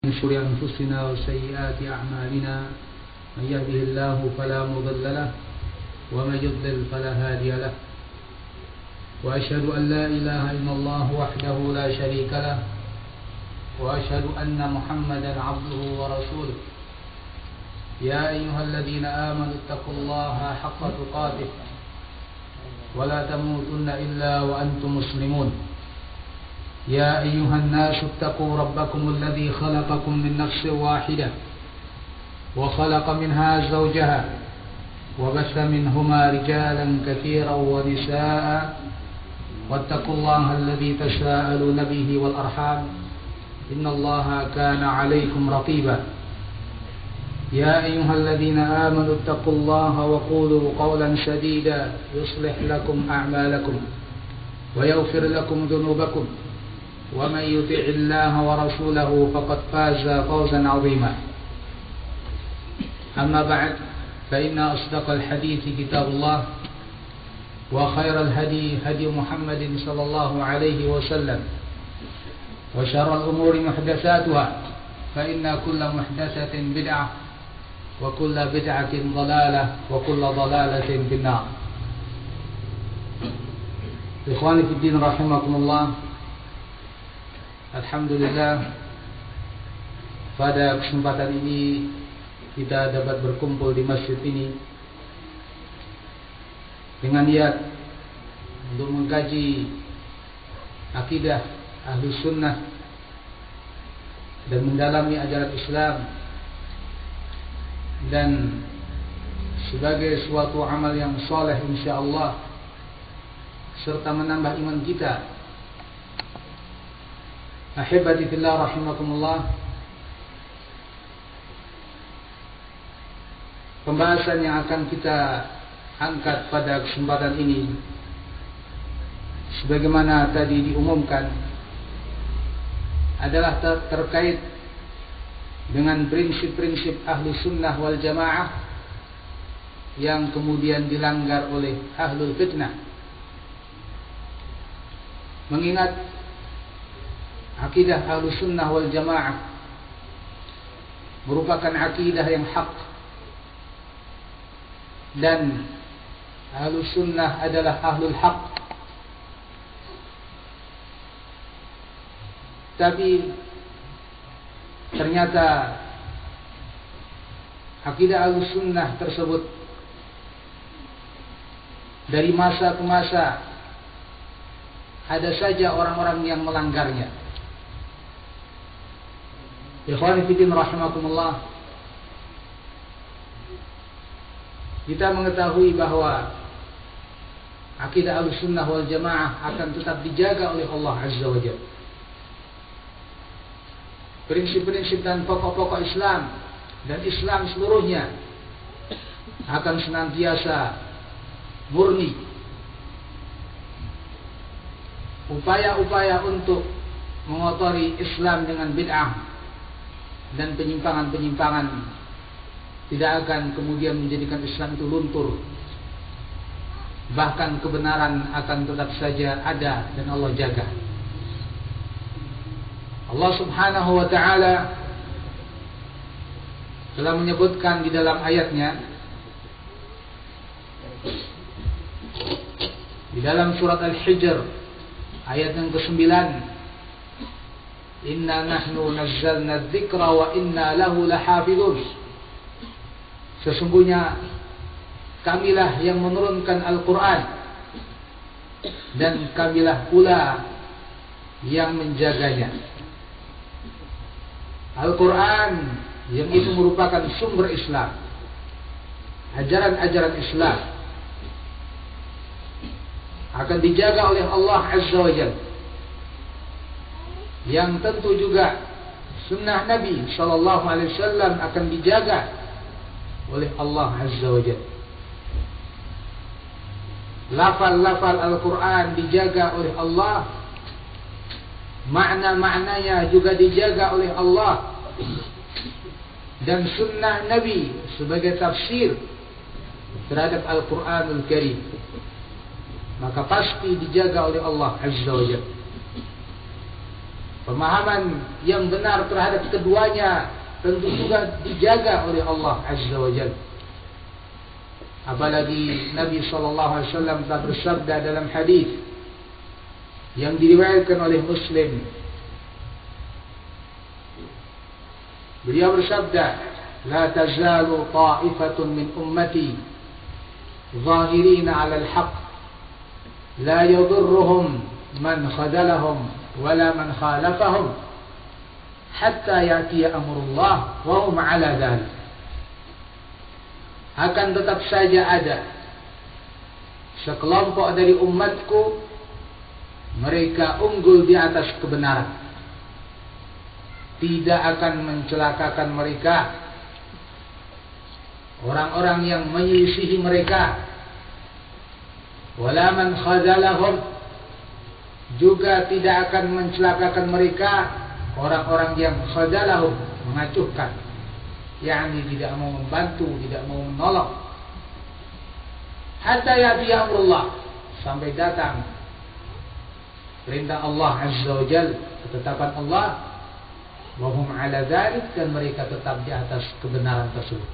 من شرور أنفسنا وسيئات أعمالنا من يهده الله فلا مضل له ومن يضلل فلا هادي له وأشهد أن لا إله إلا الله وحده لا شريك له وأشهد أن محمدا عبده ورسوله يا أيها الذين آمنوا اتقوا الله حق تقاته ولا تموتن إلا وأنتم مسلمون يا أيها الناس اتقوا ربكم الذي خلقكم من نفس واحدة وخلق منها زوجها وبث منهما رجالا كثيرا ونساء واتقوا الله الذي تساءلون به والأرحام إن الله كان عليكم رقيبا يا أيها الذين آمنوا اتقوا الله وقولوا قولا سديدا يصلح لكم أعمالكم ويغفر لكم ذنوبكم ومن يطع الله ورسوله فقد فاز فوزا عظيما أما بعد فإن أصدق الحديث كتاب الله وخير الهدي هدي محمد صلى الله عليه وسلم وشر الأمور محدثاتها فإن كل محدثة بدعة وكل بدعة ضلالة وكل ضلالة في النار. Ikhwani fi din rahimakumullah. Alhamdulillah, pada kesempatan ini kita dapat berkumpul di masjid ini dengan niat untuk mengkaji akidah ahli sunnah dan mendalami ajaran Islam, dan sebagai suatu amal yang soleh insyaallah, serta menambah iman kita. Ahibati fillah rahimakumullah. Pembahasan yang akan kita angkat pada kesempatan ini, sebagaimana tadi diumumkan, adalah terkait dengan prinsip-prinsip ahli sunnah wal jamaah yang kemudian dilanggar oleh ahlul fitnah. Mengingat akidah ahli sunnah wal jamaah merupakan akidah yang hak, dan ahli sunnah adalah ahlul haq. Tapi ternyata akidah ahli sunnah tersebut dari masa ke masa ada saja orang-orang yang melanggarnya. Ikhwani fillah rahimakumullah. Kita mengetahui bahwa akidah Ahlussunnah wal Jamaah akan tetap dijaga oleh Allah Azza wa Jalla. Prinsip-prinsip dan pokok-pokok Islam dan Islam seluruhnya akan senantiasa murni. Upaya-upaya untuk mengotori Islam dengan bid'ah dan penyimpangan-penyimpangan tidak akan kemudian menjadikan Islam itu luntur. Bahkan kebenaran akan tetap saja ada dan Allah jaga. Allah Subhanahu wa ta'ala telah menyebutkan di dalam ayatnya, di dalam surat Al-Hijr ayat yang ke-9, Inna nahnu nazzalna dzikra wa inna lahu lahafidun. Sesungguhnya kamilah yang menurunkan Al-Quran, dan kamilah pula yang menjaganya. Al-Quran yang itu merupakan sumber Islam, ajaran-ajaran Islam, akan dijaga oleh Allah Azza wa Jalla. Yang tentu juga sunnah Nabi sallallahu alaihi wasallam akan dijaga oleh Allah Azza wa Jalla. Lafal-lafal Al-Quran dijaga oleh Allah, makna-maknanya juga dijaga oleh Allah, dan sunnah Nabi sebagai tafsir terhadap Al-Quranul Karim maka pasti dijaga oleh Allah Azza wa Jalla. Pemahaman yang benar terhadap keduanya tentu juga dijaga oleh Allah Azza wa Jalla. Apalagi Nabi SAW telah bersabda dalam hadis yang diriwayatkan oleh Muslim. Beliau bersabda, "La tazalu ta'ifatun min ummati zahirina 'ala al-haq, la yadurruhum man khadalahum wala man khalafahum hatta ya'tiya amrullah wa hum 'ala dhalik." Akan tetap saja ada sekelompok dari umatku, mereka unggul di atas kebenaran, tidak akan mencelakakan mereka orang-orang yang menyelisihi mereka, wala man khadalahum, juga tidak akan mencelakakan mereka orang-orang yang khadalahum, mengacuhkan, yakni tidak mau membantu, tidak mau menolong, hatta ya'ti amrullah, sampai datang perintah Allah Azza wa Jalla, ketetapan Allah, wa hum 'ala dzalik, dan mereka tetap di atas kebenaran tersebut,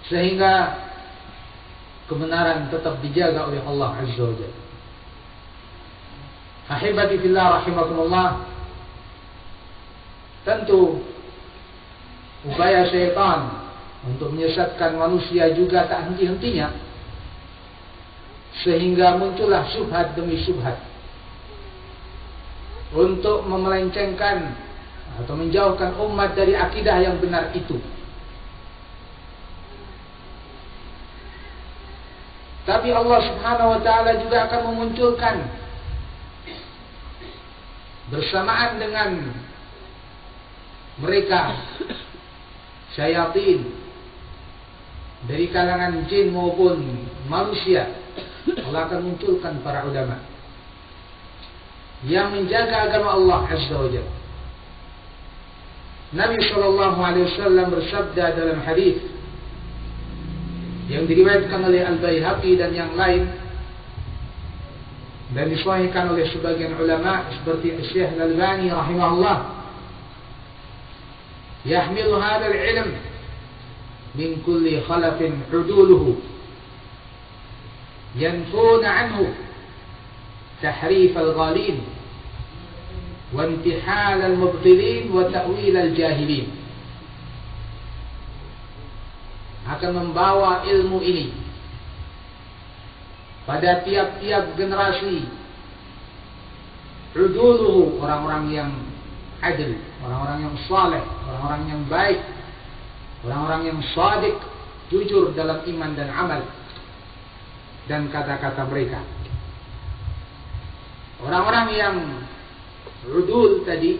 sehingga kebenaran tetap dijaga oleh Allah Azza wa Jalla. Ahibati fillah rahimakumullah, tentu upaya syaitan untuk menyesatkan manusia juga tak henti-hentinya, sehingga muncullah syubhat demi syubhat untuk memelencengkan atau menjauhkan umat dari akidah yang benar itu. Tapi Allah Subhanahu wa ta'ala juga akan memunculkan bersamaan dengan mereka syayatin dari kalangan jin maupun manusia. Allah akan munculkan para ulama yang menjaga agama Allah Azza wa Jalla. Nabi SAW bersabda dalam hadis yang diriwayatkan oleh Al-Baihaqi dan yang lain, dan disahihkan oleh sebagian ulama seperti Syekh Al-Albani rahimahullah, "Yahmilu hadzal ilm min kulli khalafin uduluhu yanfuna anhu tahrif al-ghalin wa intihal al-mubtilin wa ta'wil al-jahilin." Akan membawa ilmu ini pada tiap-tiap generasi, uduluhu, orang-orang yang adil, orang-orang yang saleh, orang-orang yang baik, orang-orang yang shadiq, jujur dalam iman dan amal dan kata-kata mereka. Orang-orang yang udul tadi,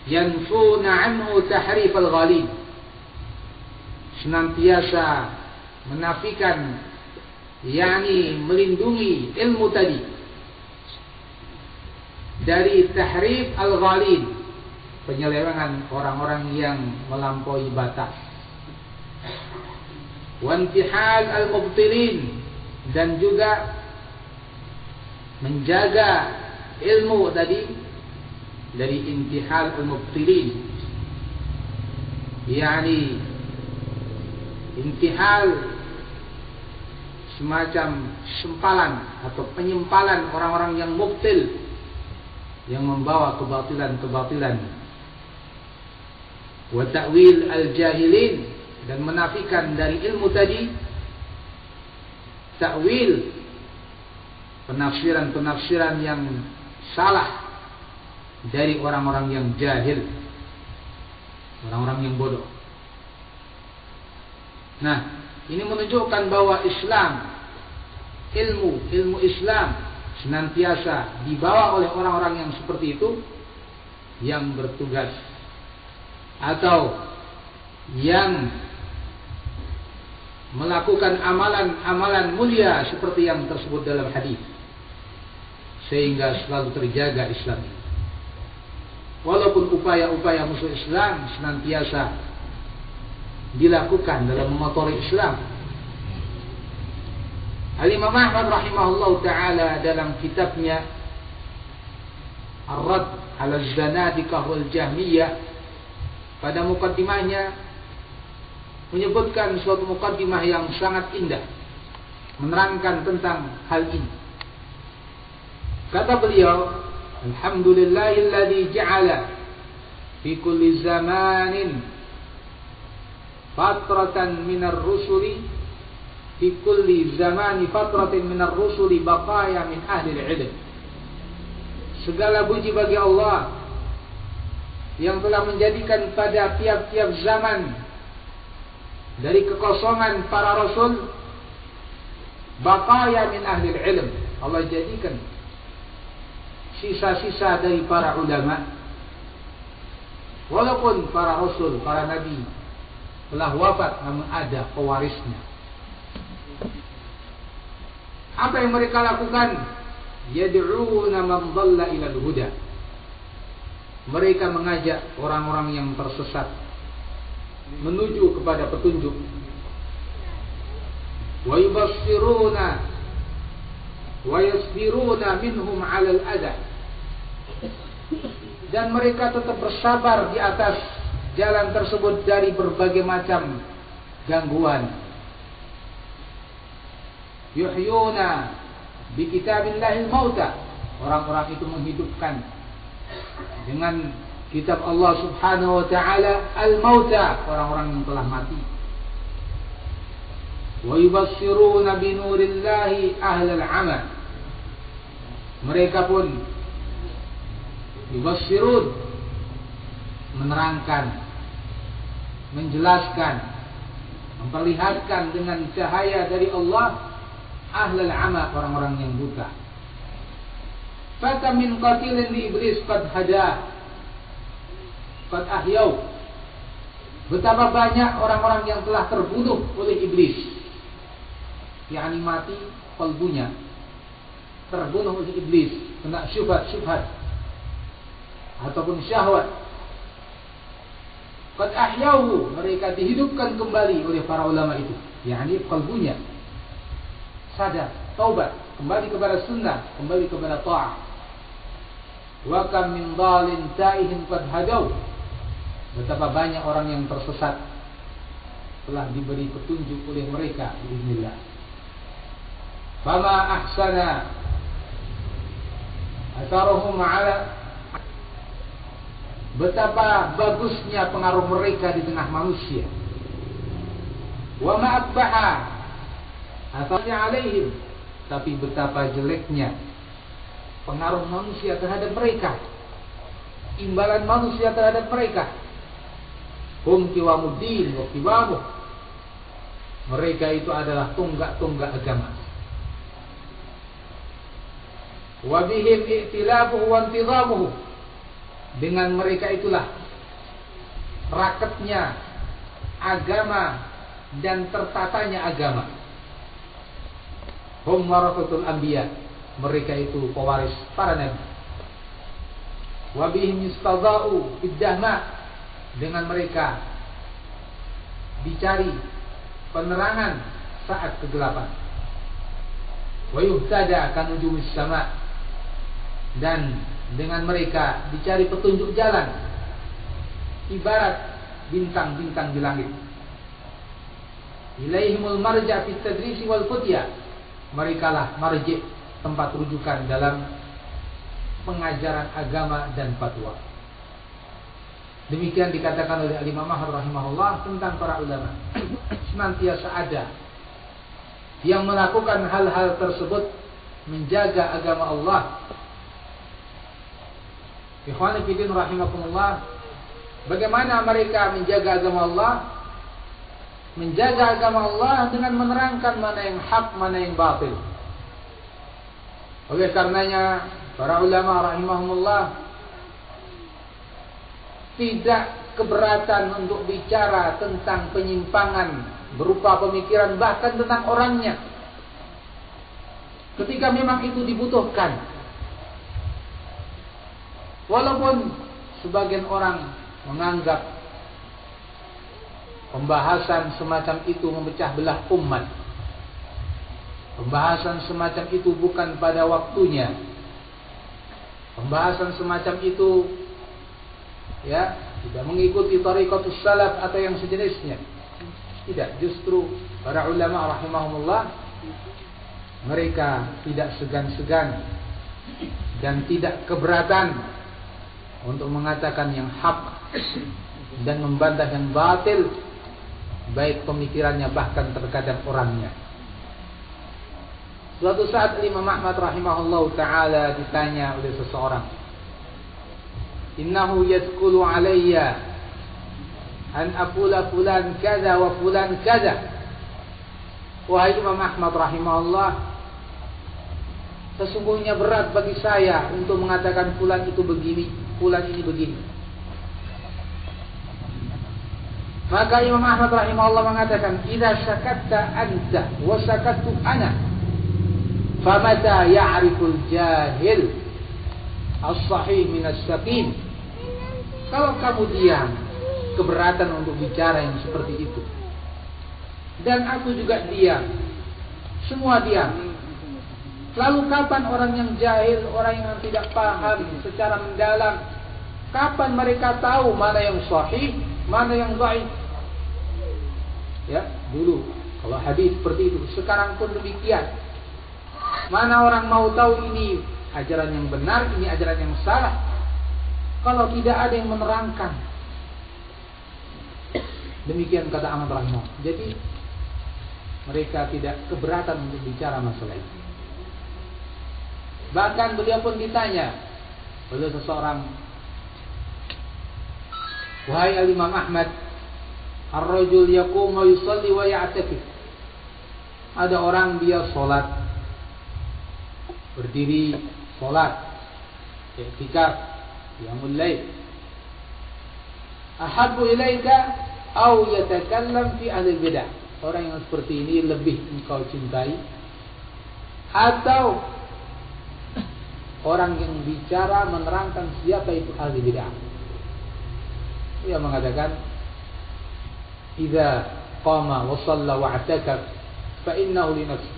yanfuna anhu tahrif al-ghalin, senantiasa menafikan, yakni melindungi ilmu tadi dari tahrif al-ghalin, penyelewengan orang-orang yang melampaui batas, wa intihal al-mubtilin, dan juga menjaga ilmu tadi dari intihal al-mubtilin, yakni intihal semacam sempalan atau penyimpalan orang-orang yang mubtil, yang membawa kebatilan-kebatilan, wa ta'wil al-jahilin, dan menafikan dari ilmu tadi ta'wil, penafsiran-penafsiran yang salah dari orang-orang yang jahil, orang-orang yang bodoh. Nah, ini menunjukkan bahwa Islam, ilmu Islam senantiasa dibawa oleh orang-orang yang seperti itu, yang bertugas atau yang melakukan amalan-amalan mulia seperti yang tersebut dalam hadis, sehingga selalu terjaga Islam ini. Walaupun upaya-upaya musuh Islam senantiasa dilakukan dalam memotori Islam. Al-Imam Ahmad rahimahullah ta'ala dalam kitabnya Ar-Rad 'ala Az-Zanadiqah wal Jahmiyah, pada mukaddimahnya menyebutkan suatu mukaddimah yang sangat indah menerangkan tentang hal ini. Kata beliau, alhamdulillahilladzi ja'ala fi kulli zamanin fatratan minar rusuli fi kulli zamani fatratin minar rusuli baqaya min ahli al-'ilm. Segala puji bagi Allah yang telah menjadikan pada tiap-tiap zaman dari kekosongan para rasul baqaya min ahli al-'ilm. Allah jadikan sisa-sisa dari para ulama. Walaupun para rasul, para nabi telah wafat, namun ada pewarisnya. Apa yang mereka lakukan? Yad'una man dhalla ila al-huda. Mereka mengajak orang-orang yang tersesat menuju kepada petunjuk. Wa yubassiruna wa yasbiruna minhum 'ala al-adha. Dan mereka tetap bersabar di atas jalan tersebut dari berbagai macam gangguan. Yuhyuna bi kitabillahil mauta. Orang-orang itu menghidupkan dengan kitab Allah Subhanahu wa taala al-mauta, orang-orang yang telah mati. Wa yubassiruna bi nurillahi ahlal 'amal. Mereka pun yubassirun, menerangkan, menjelaskan, memperlihatkan dengan cahaya dari Allah ahlul 'ama, orang-orang yang buta. Faka min qatilin li iblis qad hada qad ahyau. Betapa banyak orang-orang yang telah terbunuh oleh iblis, yakni mati kalbunya, terbunuh oleh iblis, kena syubhat-syubhat ataupun syahwat. Qad ahyau, mereka dihidupkan kembali oleh para ulama itu, yakni kalbunya sadar, taubat, kembali kepada sunnah, kembali kepada ta'ah. Wa kam min dhalin taihin qad hadau. Betapa banyak orang yang tersesat telah diberi petunjuk oleh mereka biiznillah. Fama ahsana atharuhum ala. Betapa bagusnya pengaruh mereka di tengah manusia. Wa ma akbaha atharnya alaihim. Tapi betapa jeleknya pengaruh manusia terhadap mereka, imbalan manusia terhadap mereka. Hum qiwamuddin wa qiwamuh. Mereka itu adalah tonggak-tonggak agama. Wa bihim i'tilafuhu wa intizamuhu. Dengan mereka itulah raketnya agama dan tertatanya agama. Hum warathatul anbiya. Mereka itu pewaris para nabi. Wa bihim yustadha'u fid dahma. Dengan mereka dicari penerangan saat kegelapan. Wa yuhtada kanujumis sama. Dan dengan mereka dicari petunjuk jalan ibarat bintang-bintang di langit. Ilaihimul marja' fit tadrisi wal futya. Merekalah marji', tempat rujukan dalam pengajaran agama dan fatwa. Demikian dikatakan oleh Imam Ahmad rahimahullah tentang para ulama. Senantiasa ada yang melakukan hal-hal tersebut, menjaga agama Allah. Ikhwani fillah rahimakumullah, bagaimana mereka menjaga agama Allah? Menjaga agama Allah dengan menerangkan mana yang hak, mana yang batil. Oleh karenanya para ulama rahimahumullah tidak keberatan untuk bicara tentang penyimpangan berupa pemikiran, bahkan tentang orangnya, ketika memang itu dibutuhkan. Walaupun sebagian orang menganggap pembahasan semacam itu memecah belah umat, pembahasan semacam itu bukan pada waktunya, pembahasan semacam itu ya tidak mengikuti thariqatus salaf atau yang sejenisnya. Tidak, justru para ulama rahimahumullah mereka tidak segan-segan dan tidak keberatan untuk mengatakan yang hak dan membantah yang batil, baik pemikirannya bahkan terkadang orangnya. Suatu saat Imam Ahmad rahimahullah ta'ala ditanya oleh seseorang, innahu yadkulu alayya an aqula fulan kada wa fulan kada. Wahai Imam Ahmad rahimahullah, sesungguhnya berat bagi saya untuk mengatakan fulan itu begini, fulan ini begini. Maka Imam Ahmad rahimahullah mengatakan, idza sakatta anta wa sakattu ana, famata ya'riful jahil as-sahih min as-saqim. Kalau kamu diam, keberatan untuk bicara yang seperti itu, dan aku juga diam, semua diam, lalu kapan orang yang jahil, orang yang tidak paham secara mendalam, kapan mereka tahu mana yang sahih, mana yang dhaif? Ya, dulu kalau hadis seperti itu, sekarang pun demikian. Mana orang mau tahu ini ajaran yang benar, ini ajaran yang salah, kalau tidak ada yang menerangkan? Demikian kata Ahmad rahimahullah. Jadi mereka tidak keberatan untuk bicara masalah itu. Bahkan beliau pun ditanya oleh seseorang, wahai Imam Ahmad, ar-rajul yaqumu yusalli wa ya'takif. Ada orang dia salat, berdiri salat, i'tikaf, qiyamul lail. Ahabbu ilaika aw yatakallam fi ahli bidah. Orang yang seperti ini lebih engkau cintai atau orang yang bicara menerangkan siapa itu ahli bid'ah? Dia mengatakan, idza qama wa shalla wa i'takaf fa innahu li nafsi.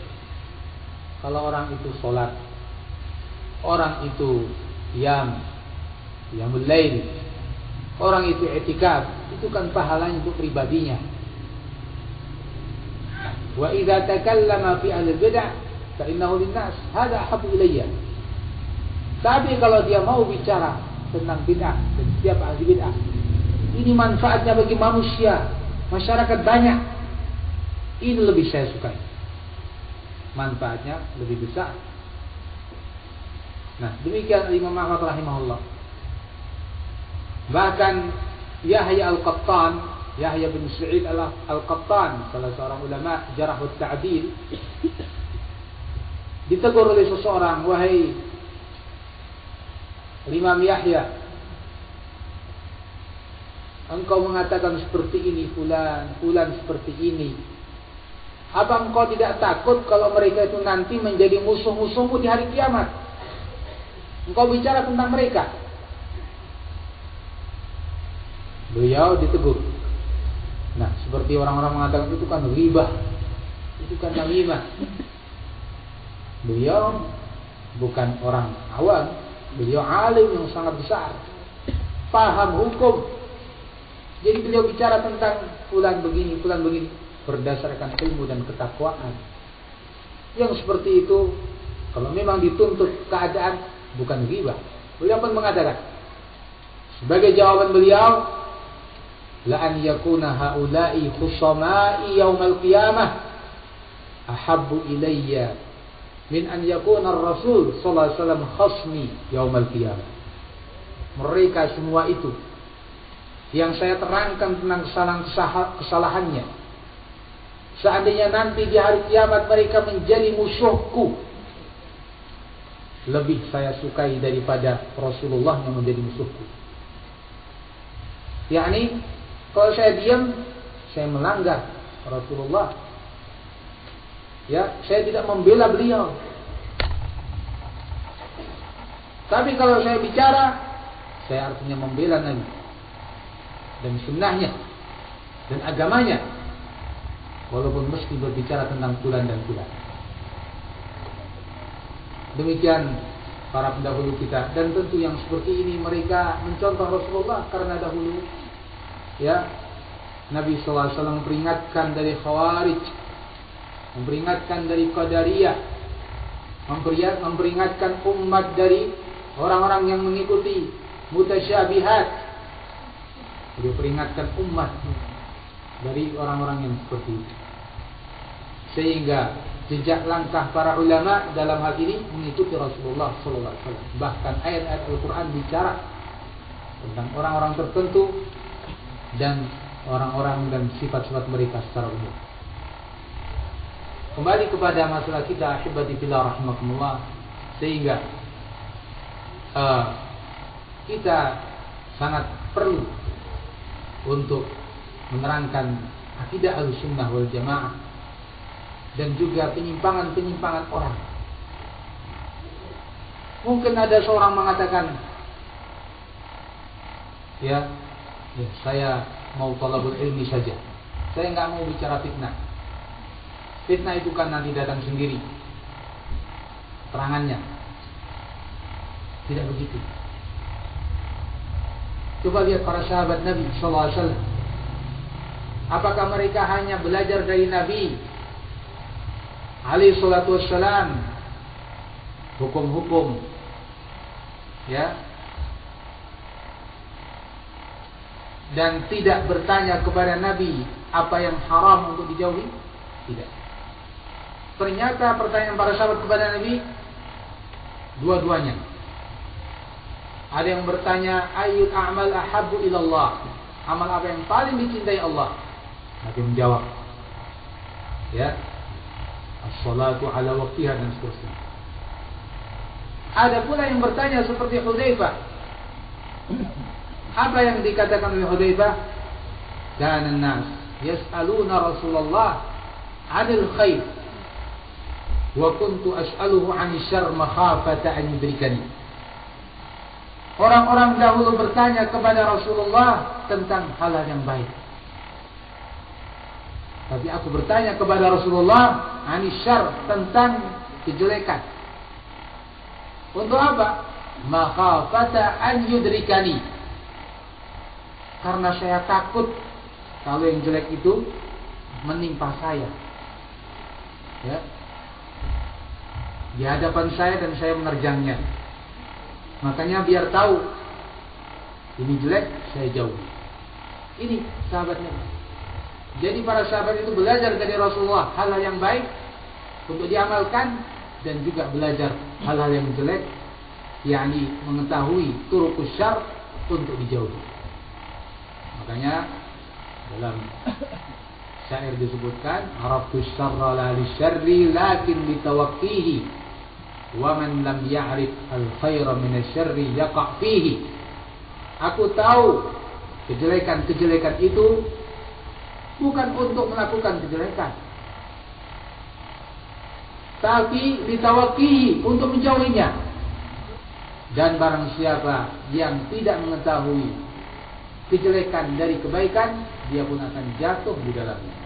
Kalau orang itu salat, orang itu qiyamul lail, orang itu i'tikaf, itu kan pahalanya untuk pribadinya. Wa idza takallama fi ahli bid'ah fa innahu lin nas. Hada ahabbu ilayya. Tapi kalau dia mau bicara tentang bid'ah dan setiap ahli bid'ah, ini manfaatnya bagi manusia, masyarakat banyak, ini lebih saya sukai. Manfaatnya lebih besar. Nah, demikian Imam Ahmad rahimahullah. Bahkan Yahya Al-Qattan, Yahya bin Sa'id Al-Qattan, salah seorang ulama jarh wa ta'dil, ditegur oleh seseorang, wahai Imam Yahya, engkau mengatakan seperti ini, fulan seperti ini. Apa engkau tidak takut kalau mereka itu nanti menjadi musuh-musuhmu di hari kiamat? Engkau bicara tentang mereka. Beliau ditegur. Nah, seperti orang-orang mengatakan itu kan ghibah, itu kan namimah. Beliau bukan orang awam, beliau alim yang sangat besar, paham hukum. Jadi beliau bicara tentang fulan begini, berdasarkan ilmu dan ketakwaan. Yang seperti itu, kalau memang dituntut keadaan, bukan ghibah. Beliau pun mengatakan, sebagai jawaban beliau, la an yakuna haula'i khusama'i yaumal qiyamah ahabbu ilayya min an yakuna ar-rasul sallallahu alaihi wasallam khasmi yaumal qiyamah. Mereka semua itu yang saya terangkan tentang kesalahannya, seandainya nanti di hari kiamat mereka menjadi musuhku, lebih saya sukai daripada Rasulullah yang menjadi musuhku. Yakni kalau saya diam, saya melanggar Rasulullah. Ya, saya tidak membela beliau. Tapi kalau saya bicara, saya artinya membela Nabi dan sunnahnya dan agamanya, walaupun mesti berbicara tentang fulan dan fulan. Demikian para pendahulu kita. Dan tentu yang seperti ini mereka mencontoh Rasulullah karena dahulu ya Nabi SAW memperingatkan dari Khawarij, memperingatkan dari Qadariyah, memperingatkan umat dari orang-orang yang mengikuti mutasyabihat. Dia peringatkan umat dari orang-orang yang seperti itu. Sehingga jejak langkah para ulama dalam hal ini mengikuti Rasulullah SAW. Bahkan ayat-ayat Al-Quran bicara tentang orang-orang tertentu dan orang-orang dan sifat-sifat mereka secara umum. Kembali kepada masalah kita, ahibati fillah rahimakumullah, sehingga kita sangat perlu untuk menerangkan akidah Ahlussunnah wal Jamaah dan juga penyimpangan-penyimpangan orang. Mungkin ada seorang mengatakan, ya saya mau talabul ilmi saja, saya nggak mau bicara fitnah. Fitnah itu kan nanti datang sendiri terangannya. Tidak begitu. Coba lihat para sahabat Nabi SAW. Apakah mereka hanya belajar dari Nabi alaihi salatu wassalam hukum-hukum, ya, dan tidak bertanya kepada Nabi apa yang haram untuk dijauhi? Tidak. Ternyata pertanyaan para sahabat kepada Nabi dua-duanya. Ada yang bertanya, ayyul a'mal ahabbu ilallah, amal apa yang paling dicintai Allah? Nabi menjawab, ya, as-salatu ala waqtiha, dan seterusnya. Ada pula yang bertanya seperti Hudzaifah. Apa yang dikatakan oleh Hudzaifah? Kana an-nas yas'aluna Rasulullah 'anil khair wa kuntu as'aluhu 'anil syarr makhafata an yudrikani. Orang-orang dahulu bertanya kepada Rasulullah tentang hal-hal yang baik, tapi aku bertanya kepada Rasulullah 'anil syarr, tentang kejelekan. Untuk apa? Makhafata an yudrikani, karena saya takut kalau yang jelek itu menimpa saya, ya, di hadapan saya dan saya menerjangnya. Makanya biar tahu ini jelek, saya jauh. Ini sahabatnya. Jadi para sahabat itu belajar dari Rasulullah hal-hal yang baik untuk diamalkan, dan juga belajar hal-hal yang jelek, yakni mengetahui turuqus syarr untuk dijauhi. Makanya dalam syair disebutkan, araftu syarra la li syarri lakin bitawaqqihi, wa man lam ya'rif al-khaira min asy-syarri yaqa' fihi. Aku tahu kejelekan-kejelekan itu bukan untuk melakukan kejelekan, tapi ditawaqqihi, untuk menjauhinya. Dan barang siapa yang tidak mengetahui kejelekan dari kebaikan, dia pun akan jatuh di dalamnya.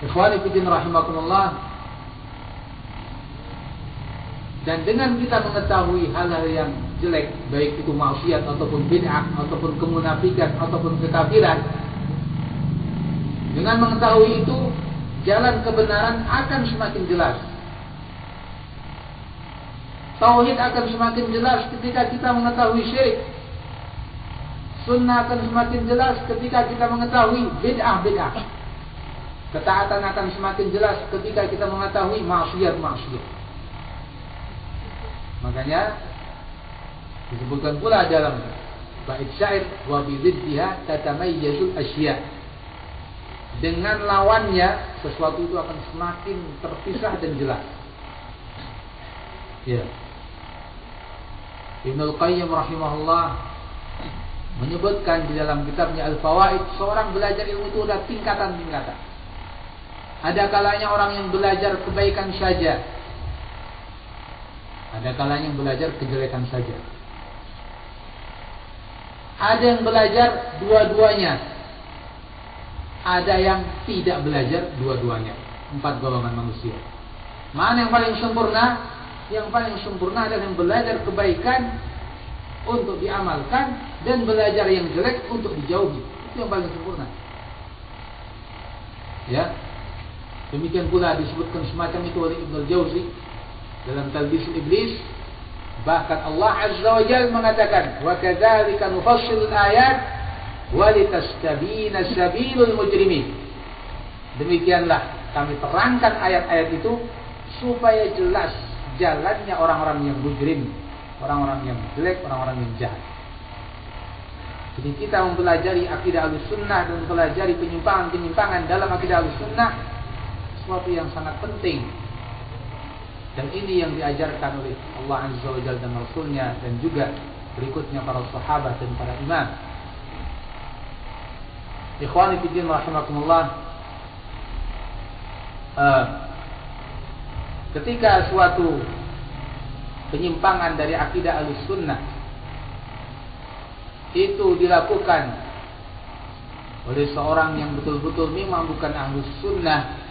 Ikhwani fillah rahimakumullah. Dan dengan kita mengetahui hal-hal yang jelek, baik itu maksiat ataupun bid'ah ataupun kemunafikan ataupun kekafiran, dengan mengetahui itu, jalan kebenaran akan semakin jelas. Tauhid akan semakin jelas ketika kita mengetahui syirik. Sunnah akan semakin jelas ketika kita mengetahui bid'ah-bid'ah. Ketaatan akan semakin jelas ketika kita mengetahui maksiat-maksiat. Makanya disebutkan pula dalam bait syair, wa bi dziddiha tatamayyazul asya. Dengan lawannya sesuatu itu akan semakin terpisah dan jelas. Ya. Ibnul Qayyim rahimahullah menyebutkan di dalam kitabnya Al-Fawaid, seorang belajar ilmu itu ada tingkatan-tingkatan. Ada kalanya orang yang belajar kebaikan saja, ada kalanya yang belajar kejelekan saja. Ada yang belajar dua-duanya, ada yang tidak belajar dua-duanya. 4 golongan manusia. Mana yang paling sempurna? Yang paling sempurna adalah yang belajar kebaikan untuk diamalkan dan belajar yang jelek untuk dijauhi. Itu yang paling sempurna. Ya. Demikian pula disebutkan semacam itu oleh Ibnu Jauzi dalam Talbisul Iblis. Bahkan Allah Azza wa Jalla mengatakan, "Wa kadzalika nufassilul ayat wa litastabina sabilul mujrimin." Demikianlah kami terangkan ayat-ayat itu supaya jelas jalannya orang-orang yang mujrim, orang-orang yang jelek, orang-orang yang jahat. Jadi kita mempelajari akidah Ahlussunnah dan mempelajari penyimpangan-penyimpangan dalam akidah Ahlussunnah sesuatu yang sangat penting. Dan ini yang diajarkan oleh Allah Azza wa Jalla dan Rasulnya dan juga berikutnya para sahabat dan para imam. Ikhwani fiddin rahimakumullah. Ketika suatu penyimpangan dari akidah Ahlussunnah itu dilakukan oleh seorang yang betul-betul memang bukan Ahlussunnah,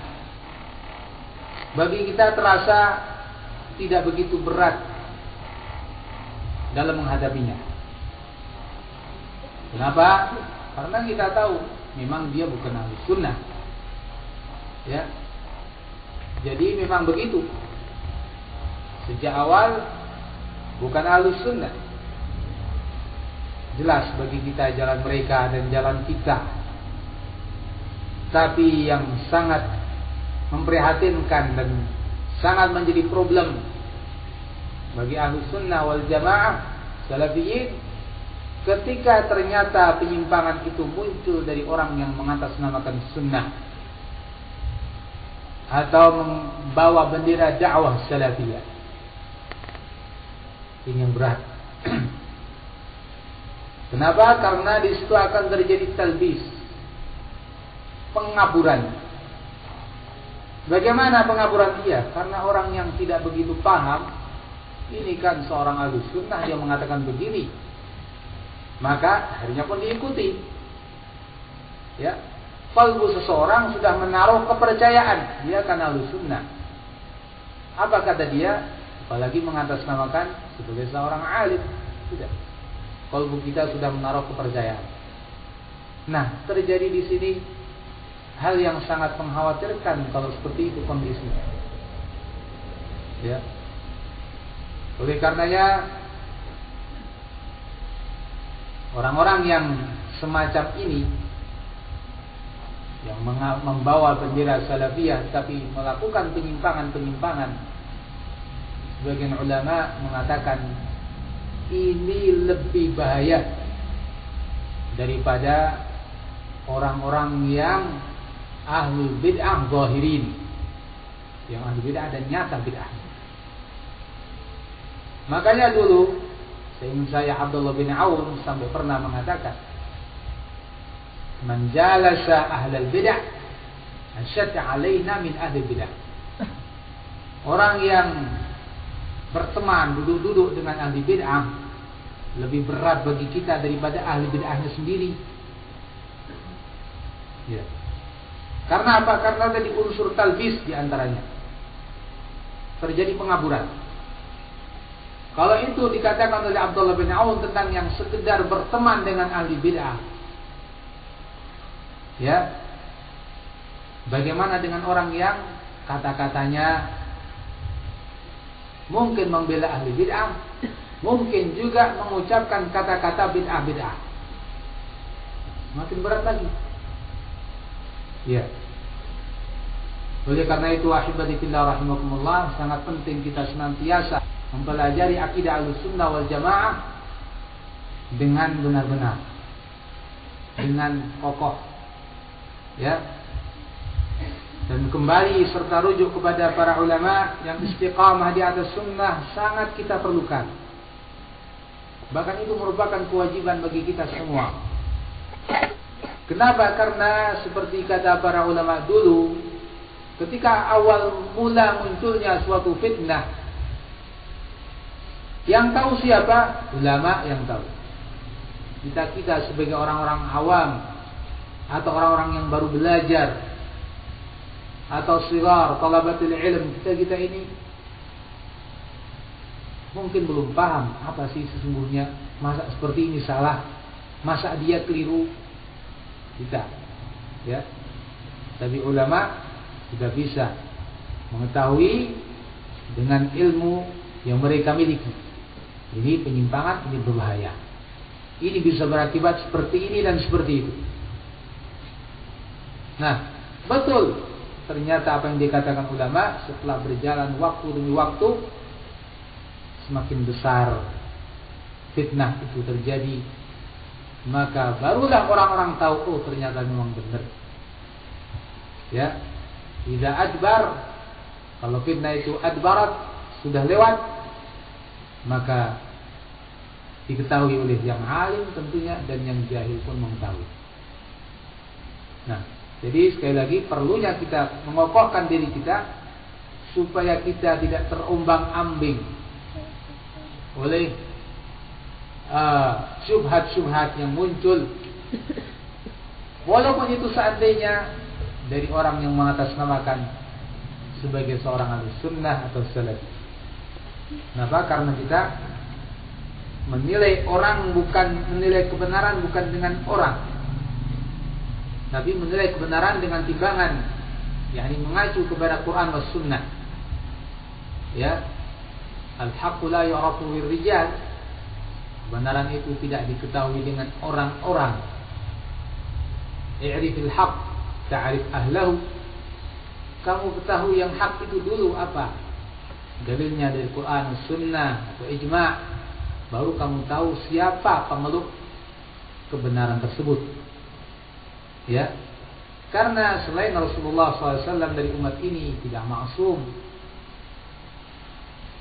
bagi kita terasa tidak begitu berat dalam menghadapinya. Kenapa? Karena kita tahu memang dia bukan Ahlussunnah. Ya. Jadi memang begitu. Sejak awal bukan Ahlussunnah. Jelas bagi kita jalan mereka dan jalan kita. Tapi yang sangat memprihatinkan dan sangat menjadi problem bagi Ahlussunnah wal Jamaah Salafiyin, ketika ternyata penyimpangan itu muncul dari orang yang mengatasnamakan sunnah atau membawa bendera dakwah salafiyah. Ini yang berat. Kenapa? Karena di situ akan terjadi talbis, pengaburan. Bagaimana pengaburan dia? Karena orang yang tidak begitu paham, ini kan seorang Ahlussunnah, dia mengatakan begini, maka akhirnya pun diikuti. Ya, kalbu seseorang sudah menaruh kepercayaan dia kan Ahlussunnah. Apa kata dia? Apalagi mengatasnamakan sebagai seorang alim. Sudah, kalbu kita sudah menaruh kepercayaan. Nah, terjadi di sini hal yang sangat mengkhawatirkan kalau seperti itu kondisinya. Ya. Oleh karenanya orang-orang yang semacam ini yang membawa bendera salafiyah tapi melakukan penyimpangan-penyimpangan, sebagian ulama mengatakan ini lebih bahaya daripada orang-orang yang ahlul bid'ah zahirin, yang ahlul bid'ah dan nyata bid'ah. Makanya dulu saya Abdullah bin Aun sampai pernah mengatakan, man jalasa ahlal bid'ah asyad alaina min ahli bid'ah. Orang yang berteman, duduk-duduk dengan ahli bid'ah lebih berat bagi kita daripada ahli bid'ahnya sendiri. Ya. Karena apa? Karena ada unsur talbis di antaranya. Terjadi pengaburan. Kalau itu dikatakan oleh Abdullah bin Aun tentang yang sekedar berteman dengan ahli bid'ah, ya, bagaimana dengan orang yang kata-katanya mungkin membela ahli bid'ah, mungkin juga mengucapkan kata-kata bid'ah-bid'ah, makin berat lagi. Ya. Oleh karena itu, ahibati fillah rahimakumullah, sangat penting kita senantiasa mempelajari akidah Ahlussunnah wal Jamaah dengan benar-benar, dengan kokoh, ya, dan kembali serta rujuk kepada para ulama yang istiqamah di atas sunnah sangat kita perlukan. Bahkan itu merupakan kewajiban bagi kita semua. Kenapa? Karena seperti kata para ulama dulu, ketika awal mula munculnya suatu fitnah, yang tahu siapa? Ulama yang tahu. Kita sebagai orang-orang awam atau orang-orang yang baru belajar, atau sigar talabatul ilm, kita ini mungkin belum paham apa sih sesungguhnya, masa seperti ini salah, masa dia keliru. Tidak, ya. Tapi ulama sudah bisa mengetahui dengan ilmu yang mereka miliki, ini penyimpangan, ini berbahaya, ini bisa berakibat seperti ini dan seperti itu. Nah, betul, ternyata apa yang dikatakan ulama, setelah berjalan waktu demi waktu, semakin besar fitnah itu terjadi, maka barulah orang-orang tahu, oh ternyata memang benar. Ya, idza adbar, kalau fitnah itu adbarat, sudah lewat, maka diketahui oleh yang alim tentunya, dan yang jahil pun mengetahui. Nah, jadi sekali lagi perlunya kita mengokohkan diri kita supaya kita tidak terombang-ambing oleh syubhat-syubhat yang muncul, walaupun itu seandainya dari orang yang mengatasnamakan sebagai seorang ahli sunnah atau salafi. Kenapa? Karena kita menilai orang bukan menilai kebenaran bukan dengan orang, tapi menilai kebenaran dengan timbangan, yakni mengacu kepada Quran was sunnah. Ya, al-haqqu la yu'rafu bir-rijal, kebenaran itu tidak diketahui dengan orang-orang. I'rifil haqq ta'rif ahlahu, kamu ketahui yang hak itu dulu apa dalilnya dari Quran sunnah atau ijma', baru kamu tahu siapa pemeluk kebenaran tersebut. Ya, karena selain Rasulullah SAW dari umat ini tidak maksum.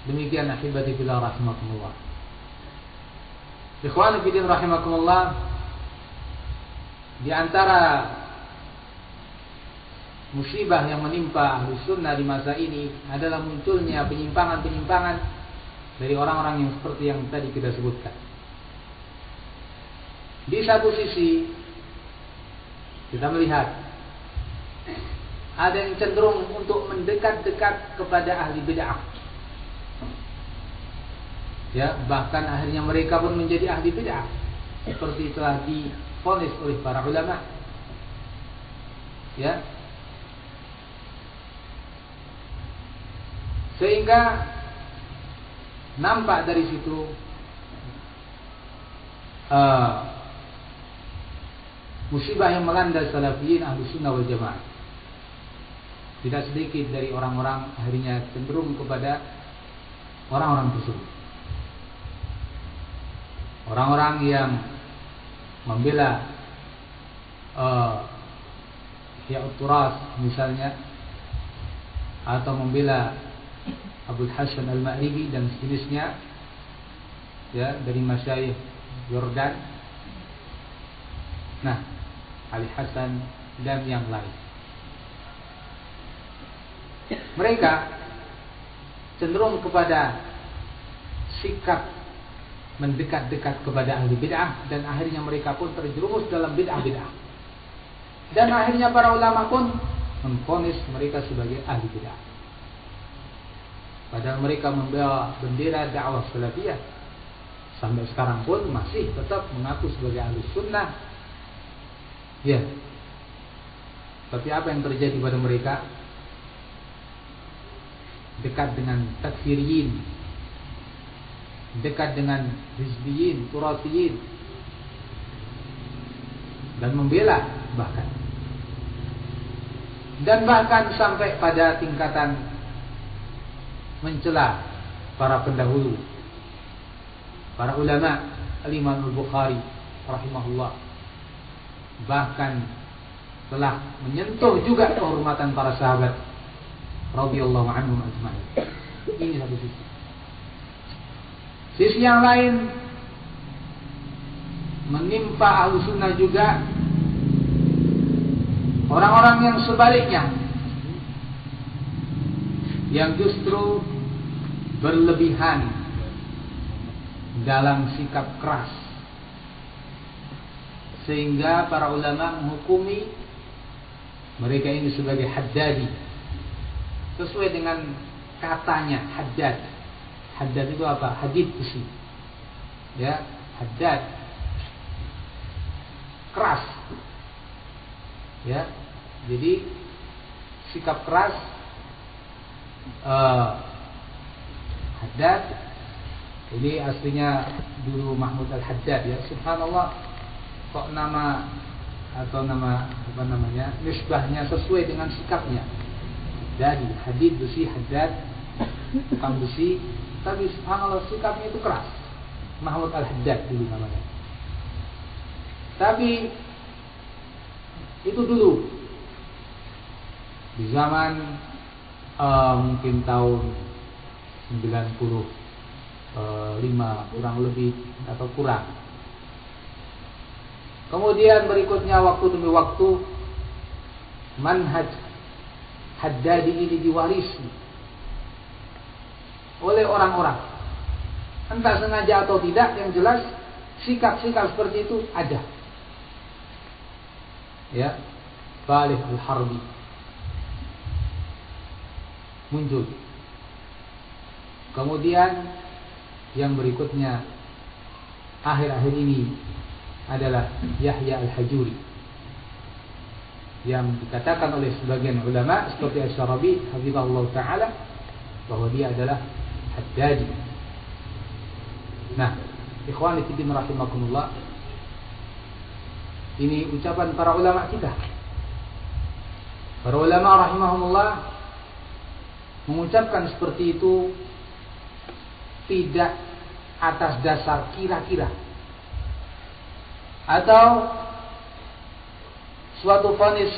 Demikian ahibati fillah rahimakumullah. Ikhwanu fillah rahimakumullah, di antara musibah yang menimpa ahli sunnah di masa ini adalah munculnya penyimpangan-penyimpangan dari orang-orang yang seperti yang tadi kita sebutkan. Di satu sisi kita melihat ada yang cenderung untuk mendekat-dekat kepada ahli bid'ah. Ya, bahkan akhirnya mereka pun menjadi ahli bid'ah seperti telah divonis oleh para ulama. Ya. Sehingga nampak dari situ musibah yang melanda salafiyin ahli sunnah wal jamaah. Tidak sedikit dari orang-orang akhirnya cenderung kepada orang-orang tersebut. Orang-orang yang membela Ihya'ut Turas misalnya, atau membela Abdul Hasan Al-Ma'ribi dan sejenisnya, ya, dari masyayikh Yordan, nah, Ali Hasan dan yang lain. Mereka cenderung kepada sikap mendekat-dekat kepada ahli bid'ah, dan akhirnya mereka pun terjerumus dalam bid'ah-bid'ah. Dan akhirnya para ulama pun memvonis mereka sebagai ahli bid'ah. Padahal mereka membawa bendera dakwah salafiyah, sampai sekarang pun masih tetap mengaku sebagai ahli sunnah. Ya. Tapi apa yang terjadi pada mereka? Dekat dengan takfiriyin, dekat dengan hizbiyin, turasiyin, dan membela bahkan sampai pada tingkatan mencela para pendahulu, para ulama, Al-Imam Al-Bukhari rahimahullah, bahkan telah menyentuh juga kehormatan para sahabat radhiyallahu anhum ajma'in. Ini satu sisi. Sisi yang lain menimpa ahlu sunnah juga orang-orang yang sebaliknya, yang justru berlebihan dalam sikap keras, sehingga para ulama menghukumi mereka ini sebagai haddadi, sesuai dengan katanya haddad. Haddad itu apa? Hadid besi. Ya, haddad. Keras. Ya. Jadi sikap keras haddad ini aslinya dulu Mahmud Al-Haddad ya. Subhanallah, kok nama atau nama apa namanya? Nisbahnya sesuai dengan sikapnya. Jadi hadid besi, haddad tukang besi, tapi subhanallah sikapnya itu keras. Mahmud Al-Haddad dulu namanya. Tapi itu dulu di zaman mungkin tahun 95 kurang lebih atau kurang. Kemudian berikutnya waktu demi waktu manhaj Haddadi ini diwarisi oleh orang-orang, entah sengaja atau tidak, yang jelas sikap-sikap seperti itu ada. Ya, Salih Al-Harbi muncul. Kemudian yang berikutnya akhir-akhir ini adalah Yahya Al-Hajuri, yang dikatakan oleh sebagian ulama seperti Asy-Syarabi hafizahullah taala bahwa dia adalah Haddadi. Nah, ikhwani fillah rahimakumullah, ini ucapan para ulama kita. Para ulama rahimahumullah mengucapkan seperti itu tidak atas dasar kira-kira atau suatu vonis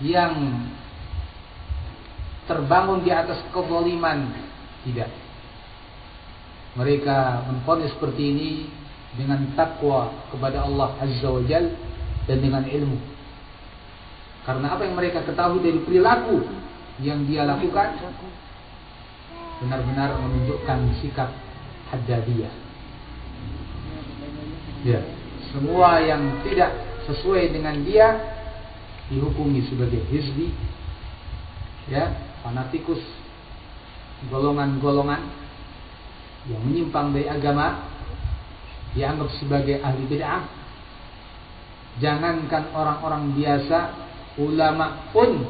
yang terbangun di atas kezaliman, tidak. Mereka memvonis seperti ini dengan takwa kepada Allah Azza wa Jalla dan dengan ilmu. Karena apa yang mereka ketahui dari perilaku yang dia lakukan benar-benar menunjukkan sikap Haddadiyah. Ya, semua yang tidak sesuai dengan dia dihukumi sebagai hizbi, ya, fanatikus, golongan-golongan yang menyimpang dari agama, dianggap sebagai ahli bid'ah. Jangankan orang-orang biasa, ulama pun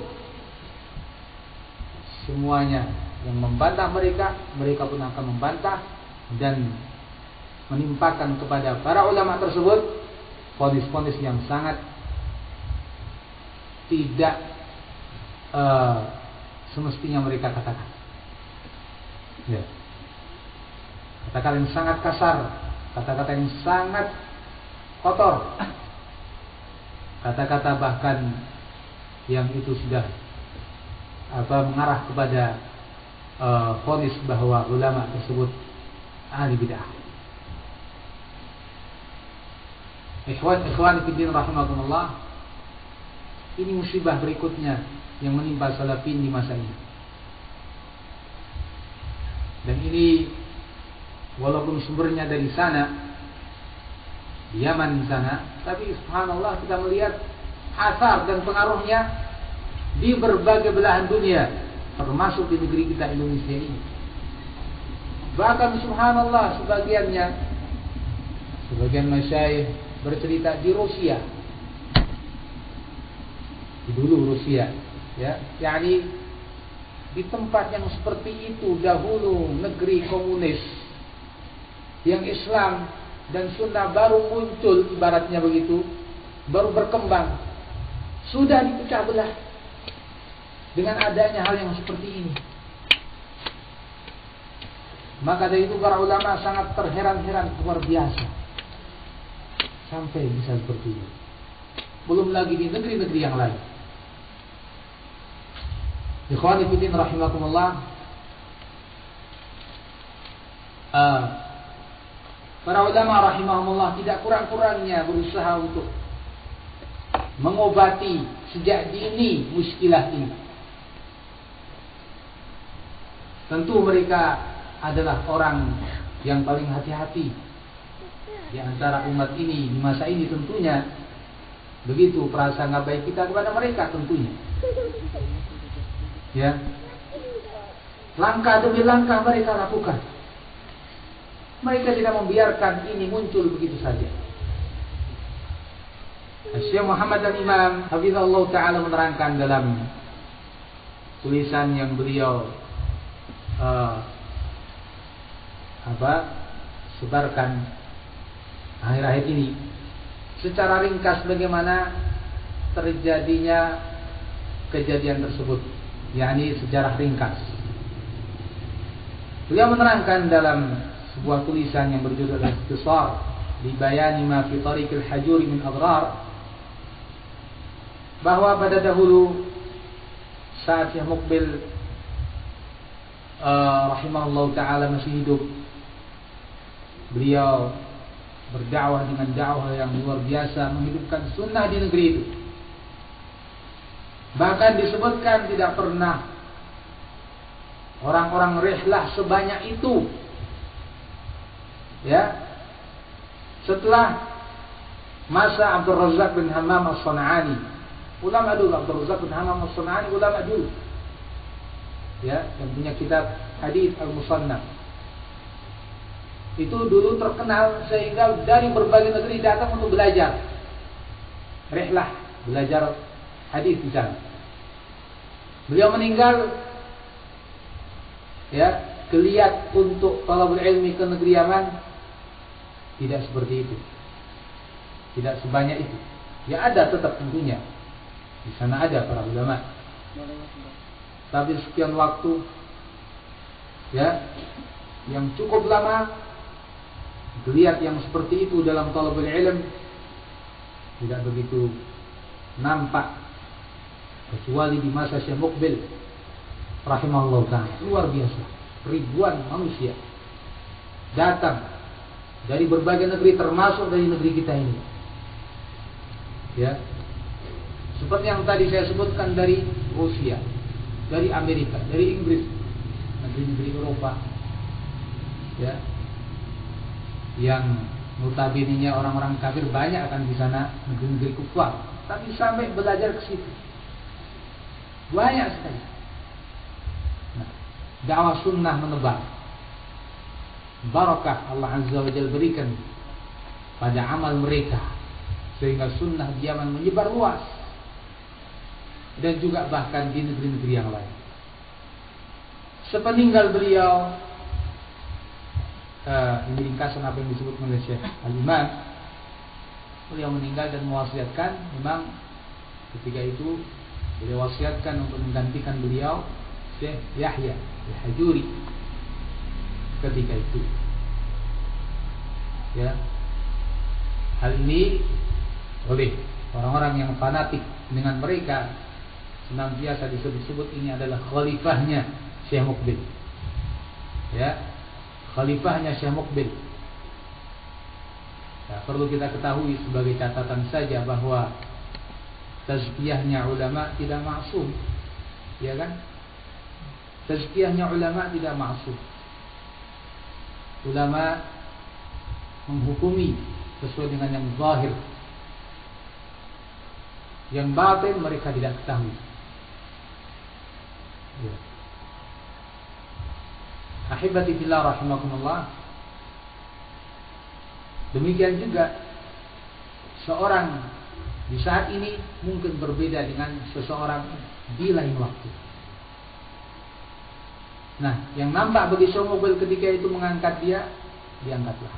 semuanya yang membantah mereka, mereka pun akan membantah dan menimpakan kepada para ulama tersebut vonis-vonis yang sangat tidak semestinya mereka katakan. Ya. Kata-kata yang sangat kasar, kata-kata yang sangat kotor, kata-kata bahkan yang itu sudah mengarah kepada vonis bahwa ulama tersebut ahli bid'ah. Ikhwan fillah rahimakumullah, ini musibah berikutnya yang menimpa salafin di masa ini. Dan ini walaupun sumbernya dari sana, di Yaman sana, tapi subhanallah kita melihat asar dan pengaruhnya di berbagai belahan dunia, termasuk di negeri kita Indonesia ini. Bahkan subhanallah sebagian masyayikh bercerita di Rusia, di dulu Rusia, ya, yakni di tempat yang seperti itu dahulu negeri komunis, yang Islam dan Sunnah baru muncul, ibaratnya begitu, baru berkembang, sudah dipecah belah dengan adanya hal yang seperti ini. Maka dari itu para ulama sangat terheran-heran luar biasa sampai bisa seperti ini. Belum lagi di negeri-negeri yang lain. Ikhwani fillah rahimakumullah, para ulama rahimahumullah tidak kurang-kurangnya berusaha untuk mengobati sejak dini muskilah ini. Tentu mereka adalah orang yang paling hati-hati di antara umat ini di masa ini tentunya. Begitu prasangka baik kita kepada mereka tentunya. Ya. Langkah demi langkah mereka lakukan. Mereka tidak membiarkan ini muncul begitu saja. Syekh Muhammad Al-Imam Hafizahullah Ta'ala menerangkan dalam tulisan yang beliau sebarkan akhir-akhir ini, secara ringkas bagaimana terjadinya kejadian tersebut, yakni sejarah ringkas. Beliau menerangkan dalam sebuah tulisan yang berjudul Al-Ikhtisar li Bayani ma fi Tariqil Hajuri min Adrar, bahwa pada dahulu saat Syekh Muqbil rahimahullah ta'ala masih hidup, beliau berdakwah dengan dakwah yang luar biasa, menghidupkan sunnah di negeri itu. Bahkan disebutkan tidak pernah orang-orang rihlah sebanyak itu, ya, setelah masa Abdul Razak bin Hammam As-San'ani. Ulama dulu, Abdul Razak bin Hammam As-San'ani ulama dulu, ya, yang punya kitab Hadits Al-Musannaf. Itu dulu terkenal sehingga dari berbagai negeri datang untuk belajar rihlah, belajar hadis di sana. Beliau meninggal, ya, geliat untuk talabul ilmi ke negeri Yaman tidak seperti itu, tidak sebanyak itu. Ya ada tetap tentunya, di sana ada para ulama, tapi sekian waktu, ya, yang cukup lama, geliat yang seperti itu dalam talabul ilm tidak begitu nampak, kecuali di masa Syekh Muqbil rahimahullah ta'ala. Luar biasa, ribuan manusia datang dari berbagai negeri, termasuk dari negeri kita ini, ya, seperti yang tadi saya sebutkan, dari Rusia, dari Amerika, dari Inggris, negeri-negeri Eropa, ya, yang notabene-nya orang-orang kafir banyak akan di sana, negeri-negeri kufar, tapi sampai belajar ke situ banyak sekali. Nah, dakwah sunnah menebar, barakah Allah Azza wa Jalla berikan pada amal mereka, sehingga sunnah di Yaman menyebar luas, dan juga bahkan di negeri-negeri yang lain. Sepeninggal beliau, ini ringkasan apa yang disebut oleh Syekh Al-Imam, beliau meninggal dan mewasiatkan, memang ketika itu beliau wasiatkan untuk menggantikan beliau Syekh Yahya Al-Hajuri ketika itu, ya. Hal ini oleh orang-orang yang fanatik dengan mereka senantiasa disebut-sebut ini adalah khalifahnya Syekh Muqbil, ya, khalifahnya Syekh Muqbil. Ya, perlu kita ketahui sebagai catatan saja bahwa tazkiyahnya ulama tidak maksum, ya kan? Tazkiyahnya ulama tidak maksum. Ulama menghukumi sesuai dengan yang zahir, yang batin mereka tidak ketahui. Ya. Ahibati fillah rahimakumullah. Demikian juga seorang di saat ini mungkin berbeda dengan seseorang di lain waktu. Nah, yang nampak bagi Syekh Muqbil ketika itu mengangkat dia, diangkatlah.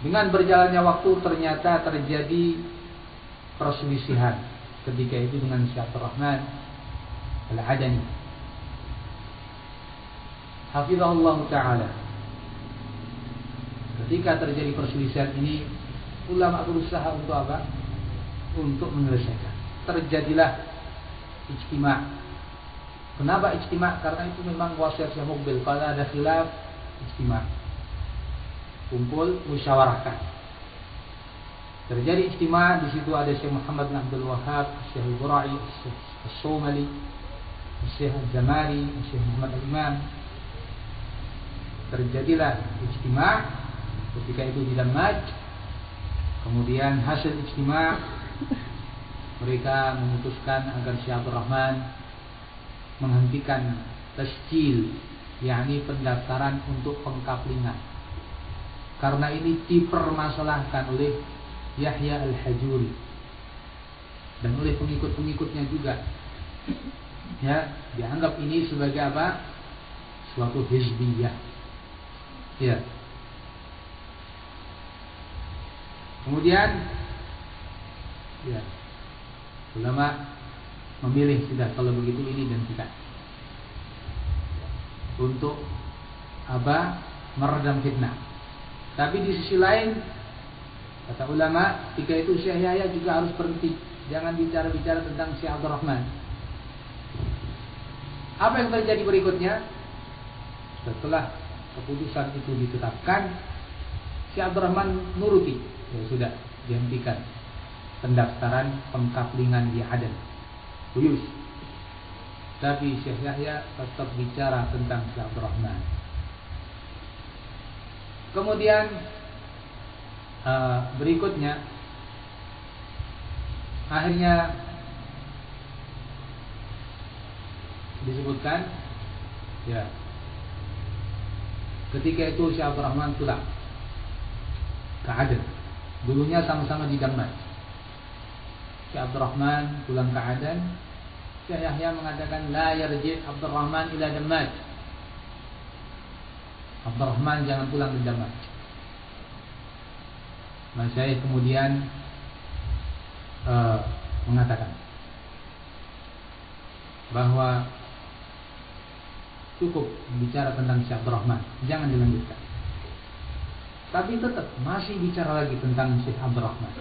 Dengan berjalannya waktu ternyata terjadi perselisihan ketika itu dengan Syekh Abdul Rahman Al-Adani hafizahullah ta'ala. Ketika terjadi perselisihan ini, ulama berusaha untuk apa? Untuk menyelesaikan. Terjadilah ijtima'. Kenapa ijtima'? Karena itu memang wasiat Syekh Muqbil, kalau ada khilaf, ijtima', kumpul, musyawarahkan. Terjadi ijtima', di situ ada Syekh Muhammad bin Abdul Wahhab, Syekh Al-Burai, Syekh As-Somali, Syekh Al-Jamari, Syekh Muhammad Al-Imam. Terjadilah ijtima', ketika itu di Damaj. Kemudian hasil ijtima' mereka memutuskan agar Syekh Abdul Rahman menghentikan tasjil, yakni pendaftaran untuk pengkaplingan. Karena ini dipermasalahkan oleh Yahya Al-Hajuri dan oleh pengikut-pengikutnya juga. Ya, dianggap ini sebagai apa? Suatu hizbiyah. Ya. Kemudian ya, ulama memilih sudah kalau begitu ini dan tidak. Untuk apa? Meredam fitnah. Tapi di sisi lain kata ulama, ketika itu Syekh Yahya juga harus berhenti. Jangan bicara-bicara tentang Syekh Abdul Rahman. Apa yang terjadi berikutnya? Setelah keputusan itu ditetapkan, Syekh Abdul Rahman nuruti. Ya sudah, dihentikan pendaftaran pengkaplingan di Aden, Kuyus. Tapi Syekh Yahya tetap bicara tentang Syekh Abdul Rahman. Kemudian berikutnya akhirnya disebutkan ya, ketika itu Syekh Abdul Rahman pulang ke Aden. Dulunya sama-sama di Damaj. Syekh Abdul Rahman pulang ke Aden. Syekh Yahya mengatakan la yarji' Abdul Rahman ila Damaj. Abdul Rahman jangan pulang ke Damaj. Masyayikh kemudian mengatakan bahwa cukup bicara tentang Syekh Abdul Rahman, jangan dilanjutkan. Tapi tetap masih bicara lagi tentang Syekh Abdul Rahman.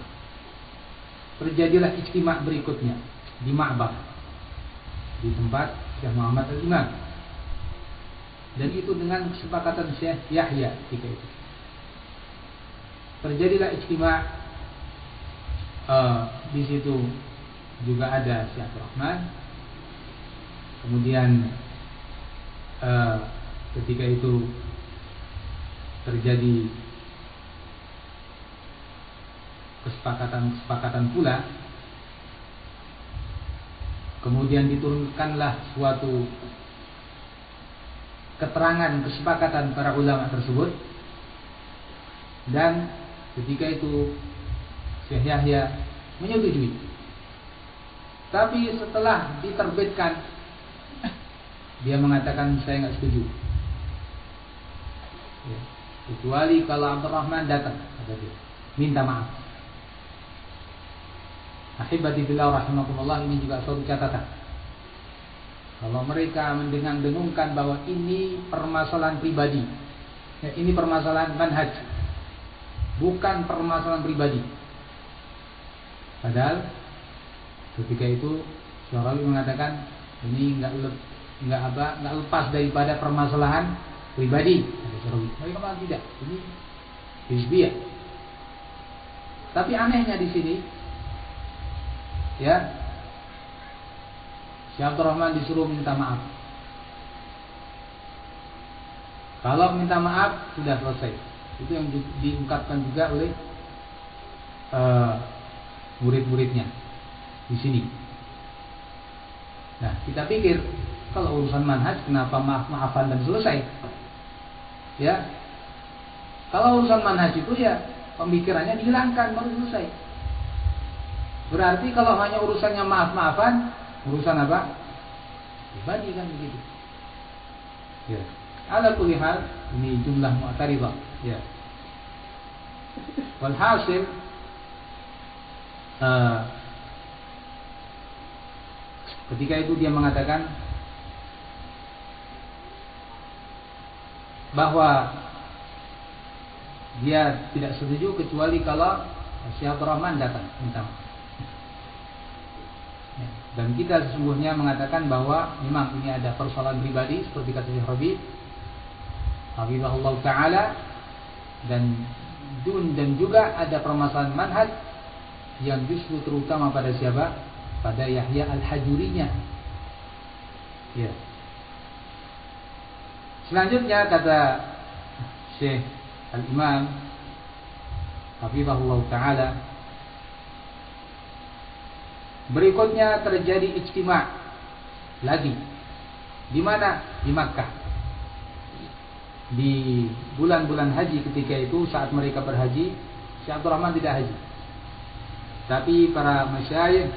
Terjadilah ijtima' berikutnya di Ma'bad, di tempat Syekh Muhammad Al-Imam. Dan itu dengan kesepakatan Syekh Yahya ketika itu. Terjadilah ijtima', di situ juga ada Syekh Abdul Rahman. Kemudian ketika itu terjadi kesepakatan pula. Kemudian diturunkanlah suatu keterangan kesepakatan para ulama tersebut. Dan ketika itu Syekh Yahya menyetujui. Tapi setelah diterbitkan, dia mengatakan saya nggak setuju. Ya, kecuali kalau Abdul Rahman datang, kata dia, minta maaf. Ahibati billah rahimakumullah, ini juga suatu catatan. Kalau mereka mendengung-dengungkan bahwa ini permasalahan pribadi, ya, ini permasalahan manhaj, bukan permasalahan pribadi. Padahal ketika itu Syarawi mengatakan ini nggak lepas daripada permasalahan pribadi. Mereka tidak, ini hizbiyah. Tapi anehnya di sini, ya, Syekh Abdul Rahman disuruh minta maaf. Kalau minta maaf sudah selesai. Itu yang diungkapkan juga oleh murid-muridnya di sini. Nah, kita pikir kalau urusan manhaj kenapa maaf-maafan dan selesai? Ya, kalau urusan manhaj itu ya pemikirannya dihilangkan baru selesai. Berarti kalau hanya urusannya maaf-maafan, urusan apa? Pribadi kan begitu. Ya. Ala kulli hal, ini jumlah mu'taridah. Ya. Walhasil ketika itu dia mengatakan bahwa dia tidak setuju kecuali kalau Syekh Abdul Rahman datang minta maaf. Dan kita sesungguhnya mengatakan bahwa memang ini ada persoalan pribadi seperti kata Syekh Rabi hafizahullah ta'ala, dan juga ada permasalahan manhaj yang justru terutama pada siapa? Pada Yahya Al-Hajurinya. Ya. Selanjutnya kata Syekh Al-Imam hafizahullah ta'ala, berikutnya terjadi ijtima' lagi Di mana? Di Makkah. Di bulan-bulan haji ketika itu, saat mereka berhaji, Syekh Abdul Rahman tidak haji. Tapi para masyayikh,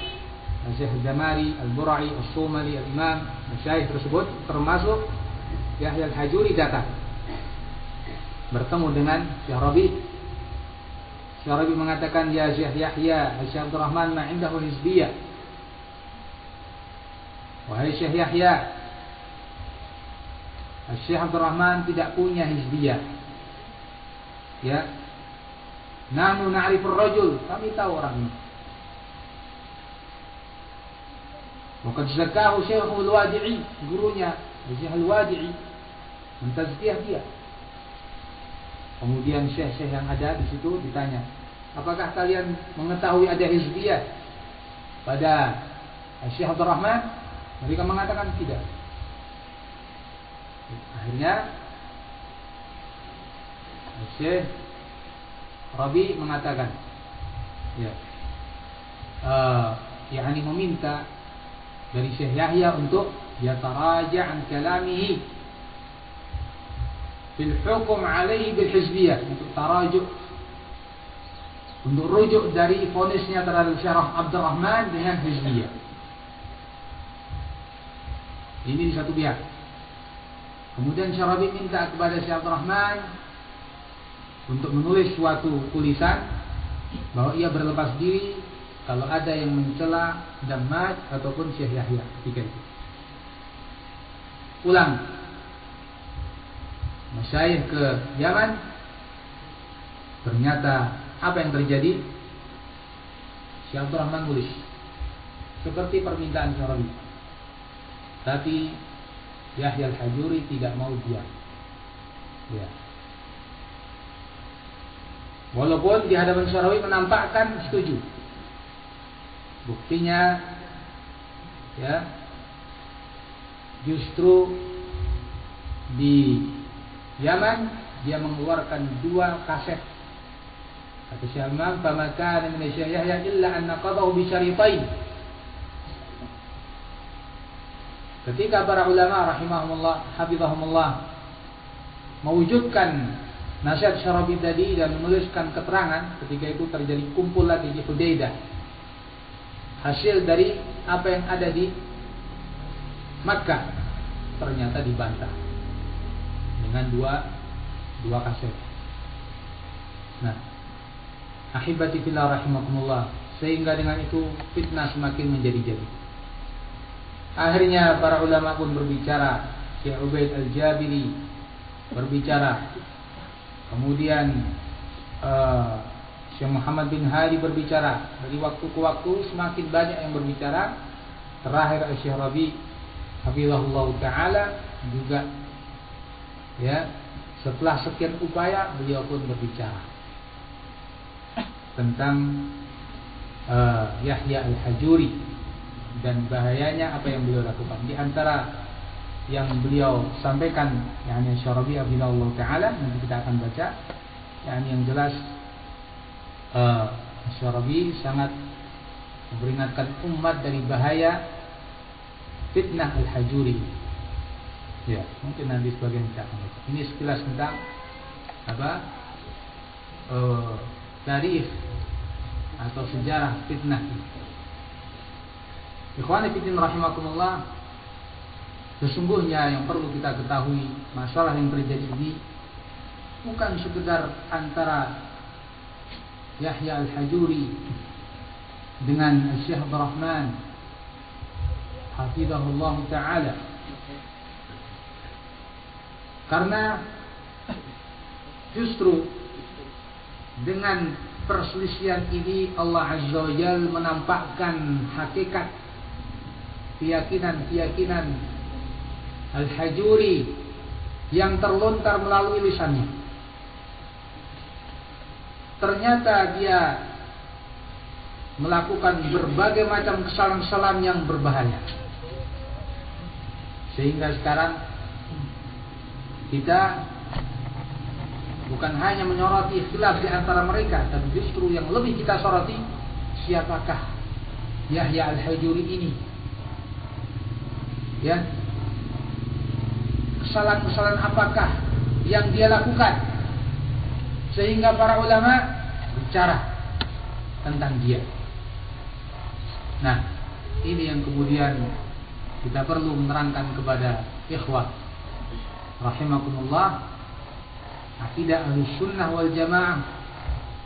Syekh Jamari, Al-Burai, As-Sumali, Al-Imam, masyayikh tersebut termasuk Yahya Al-Hajuri datang bertemu dengan Syekh Rabi. Syekh Rabi mengatakan, ya Syekh Yahya, Syekh Abdul Rahman ma indahu hizbiyah. Wahai Syekh Yahya, Syekh Abdul Rahman tidak punya hizbiyah. Ya. Nahnu na'rifur rajul, kami tahu orang ini. Waqad zakahu Syekh Al-Wadi'i, gurunya Syekh Al-Wadi'i mentazkiyah dia. Kemudian syekh-syekh yang ada di situ ditanya, apakah kalian mengetahui ada hizbiyah pada Syekh Abdul Rahman? Mereka mengatakan tidak. Akhirnya Syekh Rabi mengatakan, ya, yakni meminta dari Syekh Yahya untuk yataraja' an kalamihi fil hukum alaihi bil hizbiyah, untuk tarajuk, untuk rujuk dari vonisnya terhadap Syekh Abdul Rahman dengan hizbiyah. Ini di satu pihak. Kemudian Syekh Rabi minta kepada Syekh Abdul Rahman untuk menulis suatu tulisan bahwa ia berlepas diri kalau ada yang mencela Dammaj ataupun Syekh Yahya ketika itu. Pulang masyayikh ke Yaman, ternyata apa yang terjadi? Syekh Abdul Rahman tulis seperti permintaan Syekh Rabi, tapi Yahya Al-Hajuri tidak mau diam. Ya. Walaupun di hadapan Syekh Rabi menampakkan setuju. Buktinya, ya, justru di Yaman dia mengeluarkan 2 kaset. Kata Syekh Imam, "Fama kana min Syekh Yahya illa an naqadahu bi syaritain." Ketika para ulama rahimahumullah, hafizahumullah mewujudkan nasihat Syekh Rabi tadi dan menuliskan keterangan, ketika itu terjadi kumpul lagi di Hudaidah. Hasil dari apa yang ada di Makkah ternyata dibantah dengan dua kaset. Nah, ahibati fillah rahimakumullah, sehingga dengan itu fitnah semakin menjadi-jadi. Akhirnya para ulama pun berbicara, Syekh Ubaid Al-Jabiri berbicara, kemudian Syekh Muhammad bin Hadi berbicara. Dari waktu ke waktu semakin banyak yang berbicara. Terakhir Syekh Rabi hafizahullah taala juga, ya, setelah sekian upaya beliau pun berbicara tentang Yahya Al-Hajuri dan bahayanya apa yang beliau lakukan. Di antara yang beliau sampaikan, yakni Syekh Rabi hafizahullah taala, nanti kita akan baca, yakni yang jelas Syekh Rabi sangat memperingatkan umat dari bahaya fitnah Al-Hajuri. Ya, mungkin nanti sebagian kita akan baca. Ini sekilas tentang apa? Tarikh atau sejarah fitnah. Ikhwani fillah rahimakumullah, sesungguhnya yang perlu kita ketahui, masalah yang terjadi ini bukan sekedar antara Yahya Al-Hajuri dengan Syekh Abdul Rahman hafizahullah ta'ala. Karena justru dengan perselisihan ini Allah Azza wa Jalla menampakkan hakikat keyakinan Al-Hajuri yang terlontar melalui lisannya. Ternyata dia melakukan berbagai macam kesalahan-kesalahan yang berbahaya. Sehingga sekarang kita bukan hanya menyoroti ikhtilaf di antara mereka, tapi justru yang lebih kita soroti, siapakah Yahya Al-Hajuri ini? Ya, kesalahan-kesalahan apakah yang dia lakukan sehingga para ulama bicara tentang dia. Nah, ini yang kemudian kita perlu menerangkan kepada ikhwah rahimakumullah, akidah Ahlussunnah wal Jamaah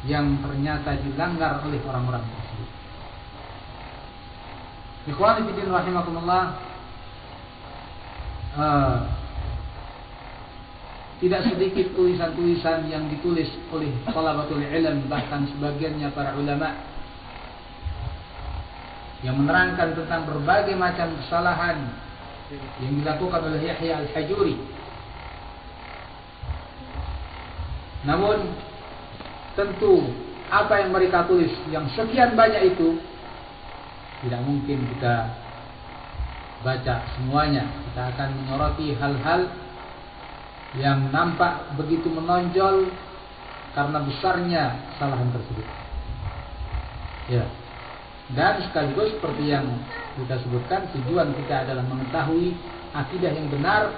yang ternyata dilanggar oleh orang-orang tersebut. Ikhwan fillah rahimakumullah, tidak sedikit tulisan-tulisan yang ditulis oleh thalabatul ilm, bahkan sebagiannya para ulama, yang menerangkan tentang berbagai macam kesalahan yang dilakukan oleh Yahya al-Hajuri. Namun tentu apa yang mereka tulis yang sekian banyak itu tidak mungkin kita baca semuanya. Kita akan menyoroti hal-hal yang nampak begitu menonjol karena besarnya kesalahan tersebut. Ya. Dan sekaligus seperti yang kita sebutkan, tujuan kita adalah mengetahui akidah yang benar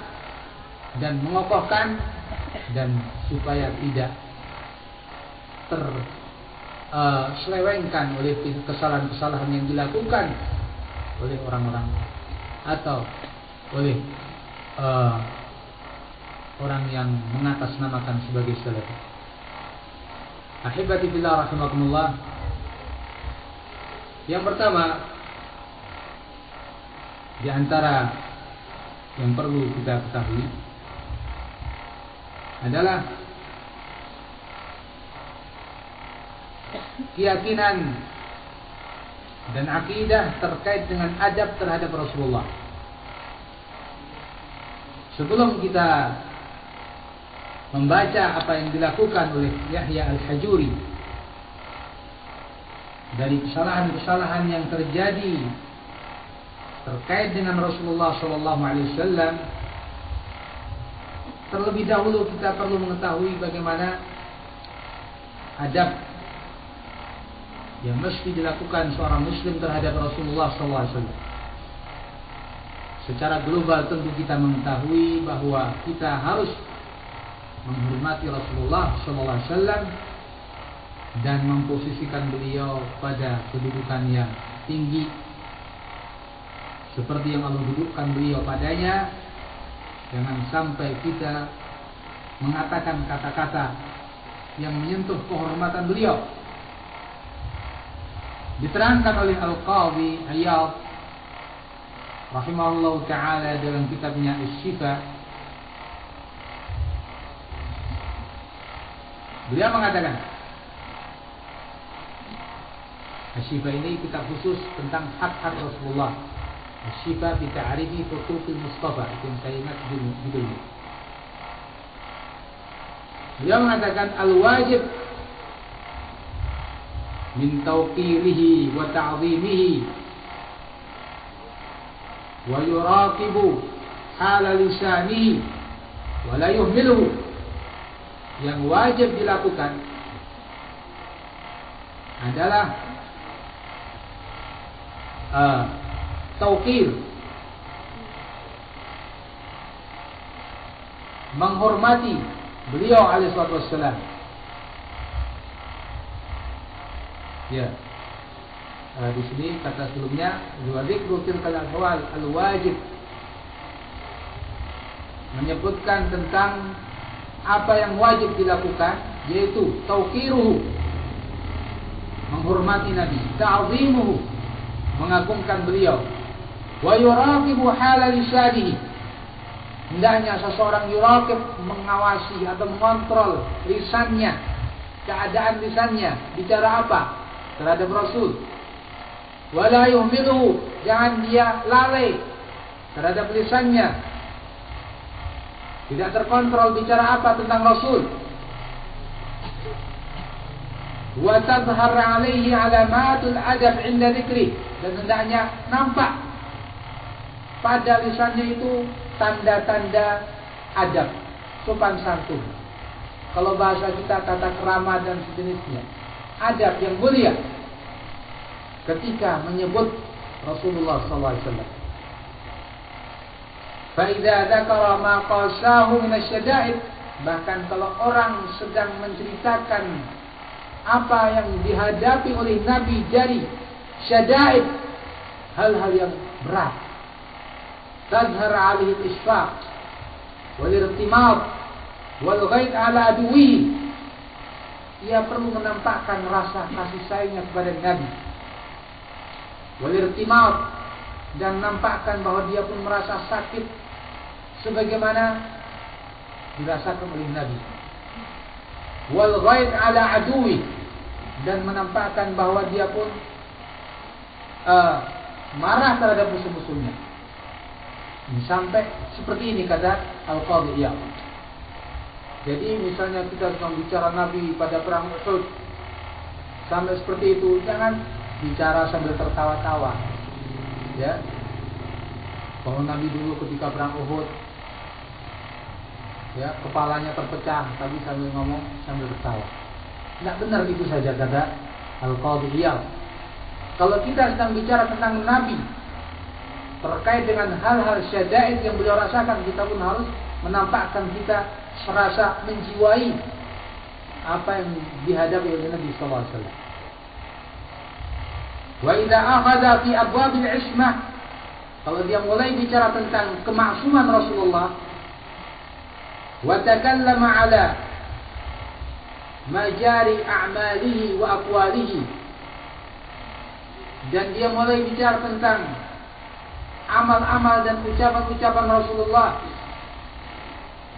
dan mengokohkan, dan supaya tidak terselewengkan oleh kesalahan-kesalahan yang dilakukan oleh orang-orang atau oleh orang yang mengatasnamakan sebagai salafi. Ahibati billah rahimakumullah. Yang pertama di antara yang perlu kita ketahui adalah keyakinan dan akidah terkait dengan adab terhadap Rasulullah. Sebelum kita membaca apa yang dilakukan oleh Yahya al-Hajuri dari kesalahan-kesalahan yang terjadi terkait dengan Rasulullah SAW, terlebih dahulu kita perlu mengetahui bagaimana adab yang mesti dilakukan seorang Muslim terhadap Rasulullah SAW. Secara global tentu kita mengetahui bahwa kita harus menghormati Rasulullah SAW dan memposisikan beliau pada kedudukan yang tinggi seperti yang Allah dudukkan beliau padanya. Jangan sampai kita mengatakan kata-kata yang menyentuh kehormatan beliau. Diterangkan oleh Al-Qadhi Iyad rahimahullah ta'ala dalam kitabnya Asy-Syifa. Beliau mengatakan, Asy-Syifa ini kitab khusus tentang hak-hak Rasulullah. Asy-Syifa fi ta'rifi huquqil Mustafa, itu yang saya ingat judulnya. Beliau mengatakan al-wajib min tawqirihi wa ta'zimihi wa yuraqibu hala lisanihi wa la yuhmiluhu. Yang wajib dilakukan adalah tauqir, menghormati beliau alaihi wassalam. Ya. Di sini kata sebelumnya wa dzikru tilkal ahwal al-wajib, menyebutkan tentang apa yang wajib dilakukan, yaitu tauqiruhu, menghormati Nabi, ta'zimuhu, mengagungkan beliau, wa yuraqibu hala lisanihi, hendaknya seseorang yuraqib, mengawasi atau mengontrol lisannya, keadaan lisannya, bicara apa terhadap Rasul. Wa la yuhmiluhu, jangan dia lalai terhadap lisannya, tidak terkontrol bicara apa tentang Rasul. Wa tadhhar alaihi alamatul adab inda dzikri, dan hendaknya nampak pada lisannya itu tanda-tanda adab, sopan santun. Kalau bahasa kita tata krama dan sejenisnya, adab yang mulia ketika menyebut Rasulullah SAW. Fa idza dzakara ma qasahu min asy-syada'id, bahkan kalau orang sedang menceritakan apa yang dihadapi oleh Nabi dari syada'id, hal-hal yang berat, tadhhar 'alaihi al-isfaq wal irtimad wal ghaid 'ala aduwi, ia perlu menampakkan rasa kasih sayangnya kepada Nabi, wal irtimad, dan nampakkan bahwa dia pun merasa sakit sebagaimana dirasakan oleh Nabi, wal ghaid 'ala aduwi, dan menampakkan bahwa dia pun marah terhadap musuh-musuhnya. Sampai seperti ini kata Al-Qadhi Iyad. Jadi misalnya kita sedang bicara Nabi pada perang Uhud, sampai seperti itu, jangan bicara sambil tertawa-tawa. Ya, bahwa Nabi dulu ketika perang Uhud, ya, kepalanya terpecah, tapi sambil ngomong sambil tertawa. Tidak benar itu saja kata Al-Qadhi Iyad. Kalau kita sedang bicara tentang Nabi terkait dengan hal-hal syada'id yang beliau rasakan, kita pun harus menampakkan kita serasa menjiwai apa yang dihadapi oleh Nabi sallallahu alaihi wasallam. Wa idza akhadha fi abwabil ismah, kalau dia mulai bicara tentang kemaksuman Rasulullah, wa takallama ala majari a'malihi wa aqwalihi, dan dia mulai bicara tentang amal-amal dan ucapan-ucapan Rasulullah,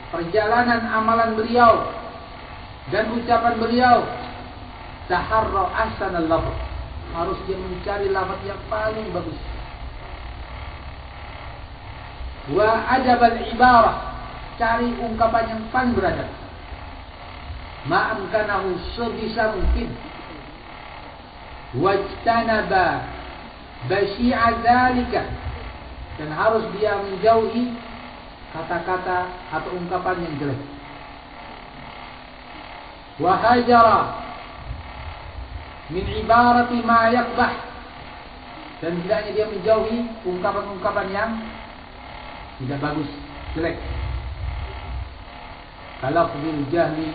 perjalanan amalan beliau dan ucapan beliau, taharra ahsanal lafz, harus dia mencari lafaz yang paling bagus, wa adabal ibarah, cari ungkapan yang paling beradab, ma'amkanahu sebisa mungkin, wajtanaba basyi'a dzalika, dan harus dia menjauhi kata-kata atau ungkapan yang jelek, wa hajara min ibarati ma yaqbah, dan hendaknya dia menjauhi ungkapan-ungkapan yang tidak bagus, jelek, kalafzul jahli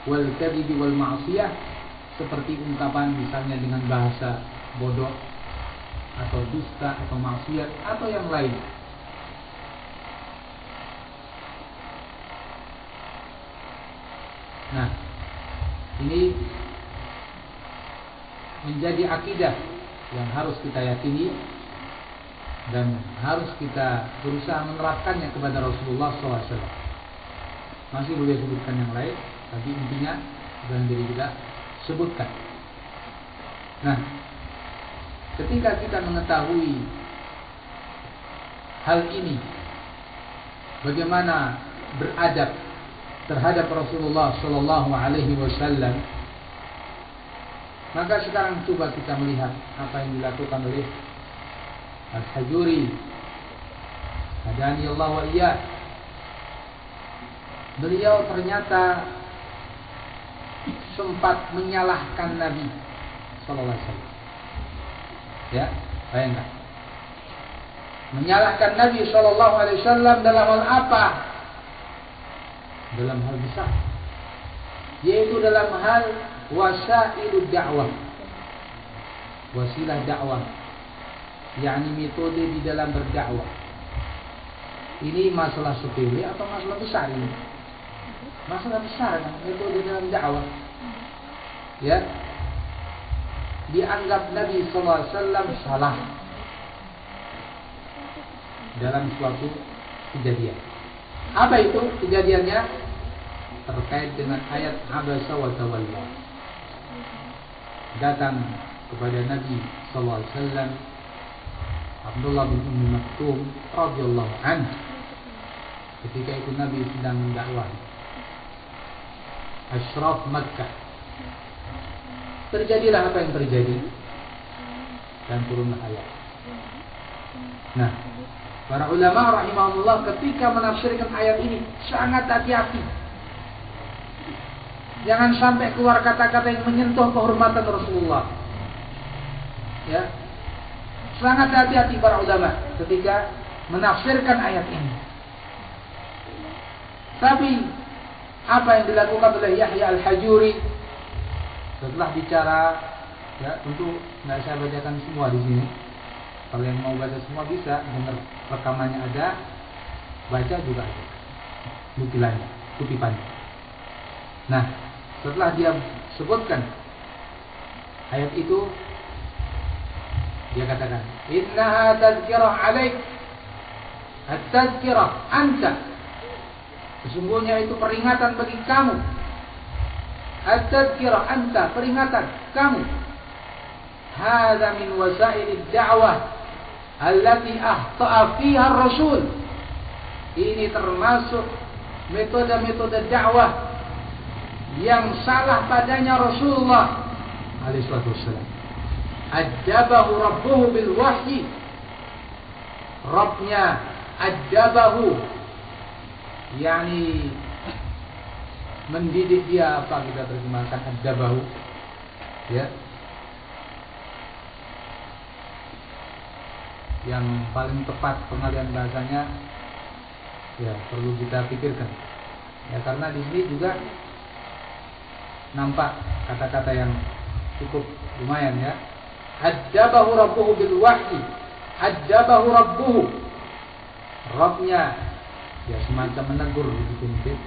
wal kadhibi wal ma'siyah, seperti ungkapan misalnya dengan bahasa bodoh atau dusta atau maksiat atau yang lain. Nah, ini menjadi akidah yang harus kita yakini dan harus kita berusaha menerapkannya kepada Rasulullah SAW. Masih boleh sebutkan yang lain, tapi intinya dan diri kita sebutkan. Nah, ketika kita mengetahui hal ini, bagaimana beradab terhadap Rasulullah Sallallahu Alaihi Wasallam, maka sekarang coba kita melihat apa yang dilakukan oleh Al-Hajuri, hadani Allah wa iyyah. Beliau ternyata sempat menyalahkan Nabi Sallallahu Alaihi Wasallam. Ya, bayangkan, menyalahkan Nabi Sallallahu Alaihi Wasallam dalam hal apa? Dalam hal besar, yaitu dalam hal wasailud dakwah, wasilah dakwah, yakni metode di dalam berdakwah. Ini masalah sepele atau masalah besar ini? Masalah besar kan, metode dalam dakwah. Ya, dianggap Nabi SAW salah dalam suatu kejadian. Apa itu kejadiannya? Terkait dengan ayat Abasa wa Tawalla. Datang kepada Nabi SAW Abdullah bin Ummi Maktum radhiyallahu anhu. Ketika itu Nabi sedang mendakwah Ashraf Makkah. Terjadilah apa yang terjadi dan turunlah ayat. Nah, para ulama rahimahullah ketika menafsirkan ayat ini sangat hati-hati. Jangan sampai keluar kata-kata yang menyentuh kehormatan Rasulullah. Ya, sangat hati-hati para ulama ketika menafsirkan ayat ini. Tapi apa yang dilakukan oleh Yahya Al-Hajuri setelah bicara, ya tentu nggak saya bacakan semua di sini. Kalau yang mau baca semua bisa, dengar rekamannya ada, baca juga ada, nutilannya, kutipannya. Nah, setelah dia sebutkan ayat itu, dia katakan, innaha tazkirah alaik, at-tazkirah anta. Sesungguhnya itu peringatan bagi kamu. At-tazkirah anta, peringatan kamu. Hadza min wasailid da'wah allati akhta'a fiha ar-rasul. Ini termasuk metode-metode dakwah yang salah padanya Rasulullah alaihi wasallam. Adzabahu rabbuhu bil wahyi. Rabbnya adzabahu, yakni mendidik dia, apa kita terjemahkan adzabahu, ya. Yang paling tepat pengalihan bahasanya, ya perlu kita pikirkan. Ya karena di sini juga nampak kata-kata yang cukup lumayan, ya. Adzabahu rabbuhu bil wahyi. Adzabahu rabbuhu. Rabbnya ya semacam menegur begitu mungkin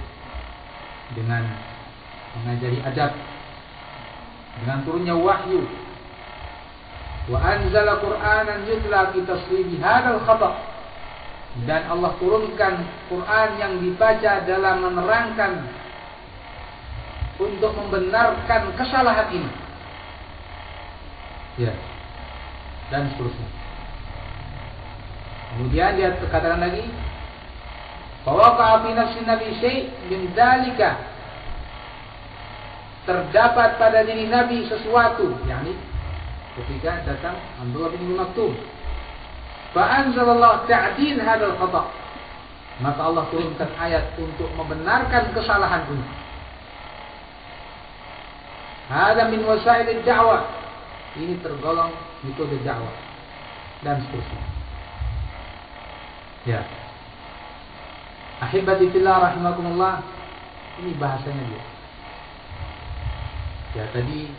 dengan mengajari adab, dengan turunnya wahyu. Wa anzala Qur'anan yutla fi tasrihi hadzal khata'. Dan Allah turunkan Quran yang dibaca dalam menerangkan untuk membenarkan kesalahan ini. Ya. Dan seterusnya. Kemudian dia katakan lagi, fawaqa'a fi nafsi Nabi syai' min dzalika. Terdapat pada diri Nabi sesuatu, yakni ketika datang Abdullah bin Maktum, fa'anzalallahu ta'dil hadzal khata'. Maka Allah turunkan ayat untuk membenarkan kesalahan ini. Hadza min wasailid da'wah. Ini tergolong metode dakwah dan seterusnya. Ya. Ahibati fillah rahimakumullah. Ini bahasanya dia. Ya tadi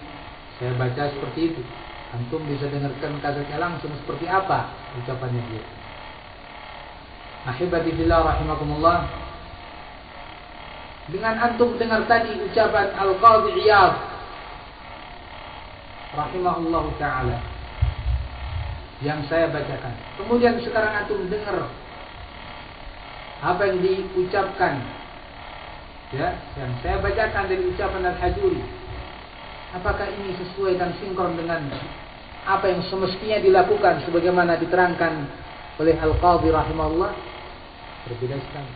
saya baca seperti itu. Antum bisa dengarkan kasetnya langsung seperti apa ucapannya dia. Ahibati fillah rahimakumullah. Dengan antum dengar tadi ucapan Al-Qadhi Iyad rahimahullahu ta'ala yang saya bacakan. Kemudian sekarang antum dengar apa yang diucapkan, ya, yang saya bacakan dari ucapan Al-Hajuri. Apakah ini sesuai dan sinkron dengan apa yang semestinya dilakukan sebagaimana diterangkan oleh Al-Qadhi rahimahullah? Berbeda sekali.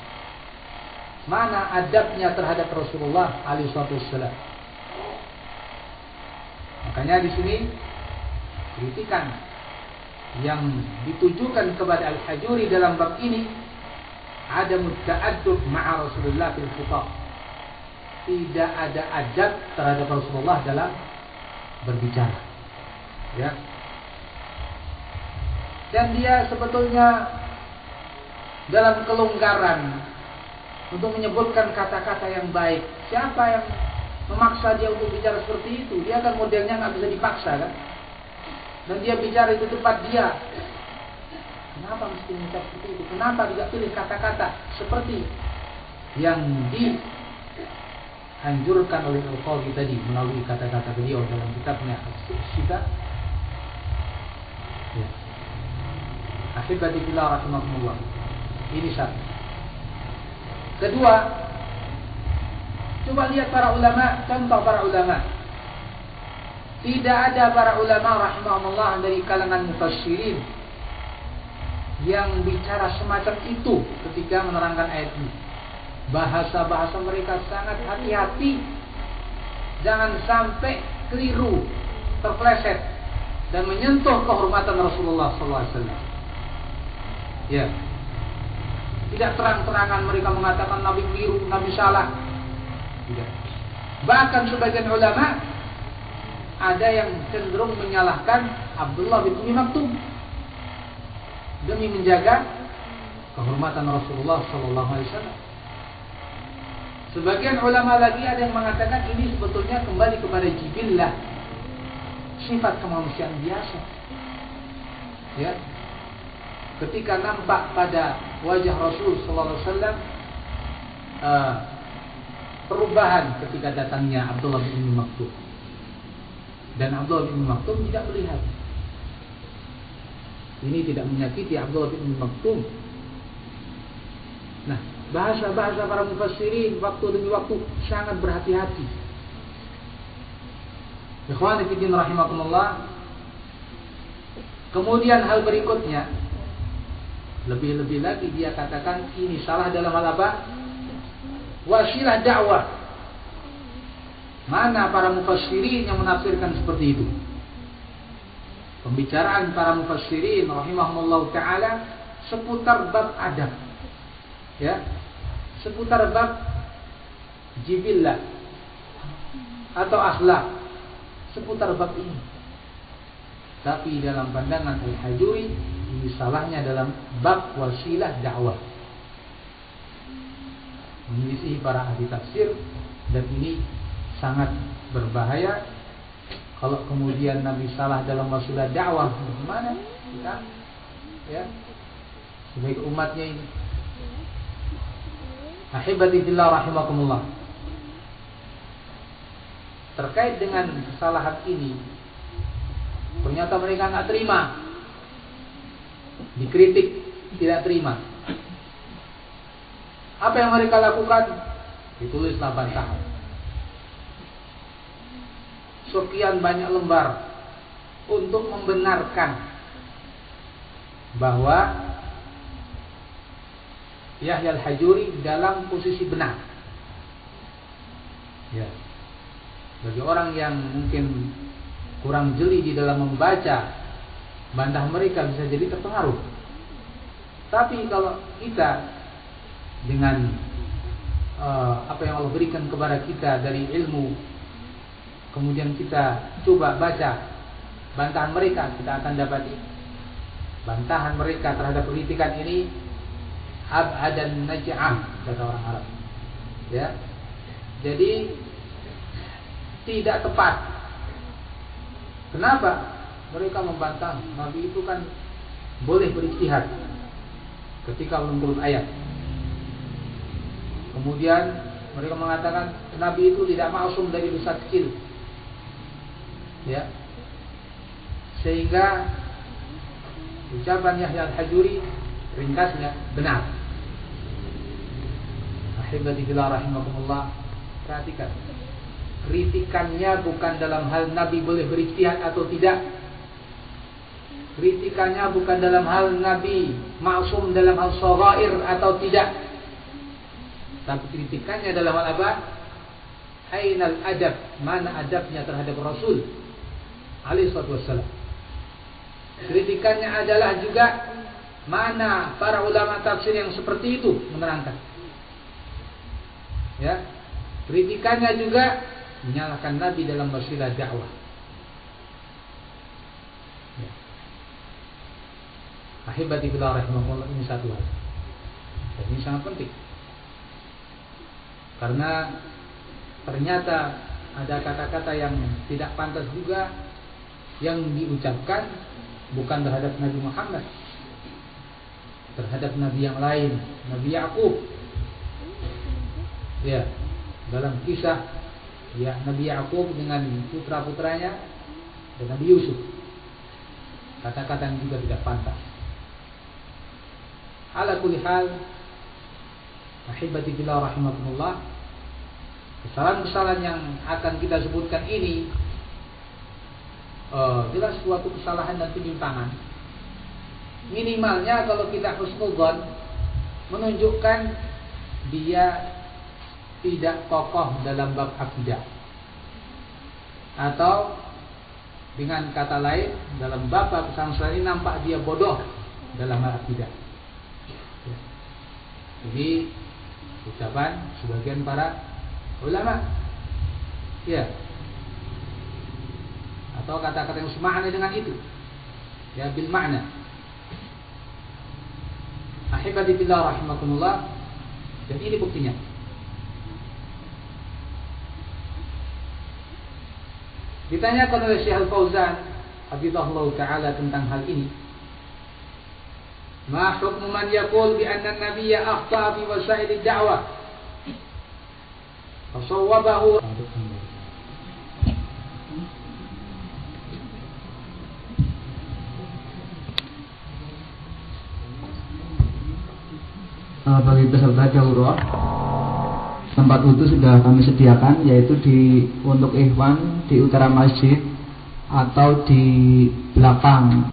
Mana adabnya terhadap Rasulullah alaihi wasallam? Makanya di sini kritikan yang ditujukan kepada Al-Hajuri dalam bab ini ada ta'addub ma'a Rasulullah fil khitab. Tidak ada adab terhadap Rasulullah dalam berbicara, ya. Dan dia sebetulnya dalam kelonggaran untuk menyebutkan kata-kata yang baik. Siapa yang memaksa dia untuk bicara seperti itu? Dia kan modelnya nggak bisa dipaksa, kan? Dan dia bicara itu tempat dia. Kenapa mesti mengucap seperti itu? Kenapa tidak pilih kata-kata seperti yang dianjurkan oleh Al-Qadhi tadi melalui kata-kata beliau dalam kitabnya As-Syifa? Ya. Ahibati fillah rahimakumullah. Ini satu. Kedua, coba lihat para ulama, contoh para ulama. Tidak ada para ulama rahimahumullah dari kalangan mufassirin yang bicara semacam itu ketika menerangkan ayat ini. Bahasa-bahasa mereka sangat hati-hati, jangan sampai keliru, terpeleset dan menyentuh kehormatan Rasulullah SAW. Ya, tidak terang-terangan mereka mengatakan Nabi keliru, Nabi salah. Tidak. Bahkan sebagian ulama ada yang cenderung menyalahkan Abdullah bin Maktum demi menjaga kehormatan Rasulullah sallallahu alaihi wasallam. Sebagian ulama lagi ada yang mengatakan ini sebetulnya kembali kepada jibillah, sifat kemanusiaan biasa. Ya. Ketika nampak pada wajah Rasul sallallahu alaihi wasallam perubahan ketika datangnya Abdullah bin Maktum. Dan Abdullah bin Maktum tidak melihat. Ini tidak menyakiti Abdullah bin Maktum. Nah, bahasa-bahasa para mufassirin waktu demi waktu sangat berhati-hati. Ikhwani fillah rahimakumullah. Kemudian hal berikutnya, lebih-lebih lagi dia katakan ini salah dalam hal apa? Wasilah dakwah. Mana para mufassirin yang menafsirkan seperti itu? Pembicaraan para mufassirin rahimahumullah taala seputar bab adab. Ya. Seputar bab jibillah atau akhlak. Seputar bab ini. Tapi dalam pandangan Al-Hajuri ini salahnya dalam bab wasilah dakwah. Menyelisih para ahli tafsir, dan ini sangat berbahaya. Kalau kemudian Nabi salah dalam wasilah dakwah, bagaimana kita ya sebagai umatnya ini? Ahibati fillah rahimakumullah. Terkait dengan kesalahan ini, ternyata mereka nggak terima, dikritik tidak terima. Apa yang mereka lakukan? Ditulislah bantahan. Sekian banyak lembar untuk membenarkan bahwa Yahya Al-Hajuri dalam posisi benar. Ya. Bagi orang yang mungkin kurang jeli di dalam membaca, bantah mereka bisa jadi terpengaruh. Tapi kalau kita dengan apa yang Allah berikan kepada kita dari ilmu, kemudian kita coba baca bantahan mereka, kita akan dapati bantahan mereka terhadap kritikan ini ab'adan naj'ah, kata orang Arab. Ya. Jadi tidak tepat. Kenapa? Mereka membantah Nabi itu kan boleh berijtihad ketika belum turun ayat. Kemudian mereka mengatakan Nabi itu tidak maksum dari dosa kecil. Ya. Sehingga ucapan Yahya Al-Hajuri ringkasnya benar. Ahibati fillah rahimakumullah, perhatikan. Kritikannya bukan dalam hal Nabi boleh berijtihad atau tidak. Kritikannya bukan dalam hal Nabi maksum dalam hal shaghair atau tidak. Tapi kritikannya dalam hal apa? Ainal adab, mana adabnya terhadap Rasul alaihi wassalam. Kritikannya adalah juga mana para ulama tafsir yang seperti itu menerangkan. Ya. Kritikannya juga menyalahkan Nabi dalam wasilah dakwah. Ya. Ahibati fillah rahimahullah, ini satu hal. Dan ini sangat penting. Karena ternyata ada kata-kata yang tidak pantas juga yang diucapkan bukan terhadap Nabi Muhammad, terhadap Nabi yang lain, Nabi Yakub. Ya, dalam kisah ya Nabi Yakub dengan putra-putranya dan Nabi Yusuf, kata-kata yang juga tidak pantas. Ala kulli hal, ahibati fillah rahimakumullah, kesalahan-kesalahan yang akan kita sebutkan ini jelas suatu kesalahan dan penyimpangan. Minimalnya kalau kita husnudzon, menunjukkan dia tidak kokoh dalam bab akidah, atau dengan kata lain dalam bab kesalahan ini nampak dia bodoh dalam hal akidah. Jadi ucapan sebagian para ulama, ya, atau kata-kata yang semakna dengan itu, ya, bil makna. Ahibati fillah rahimakumullah, dan ini buktinya. Ditanyakan oleh Syekh Al-Fauzan hafizahullah taala tentang hal ini. Ma hukmu man yaqul bi anna an-nabiyya akhta fi wasail ad-da'wah? Fasawwabahu. Bagi peserta daurah, tempat wudhu sudah kami sediakan, yaitu untuk ikhwan di utara masjid atau di belakang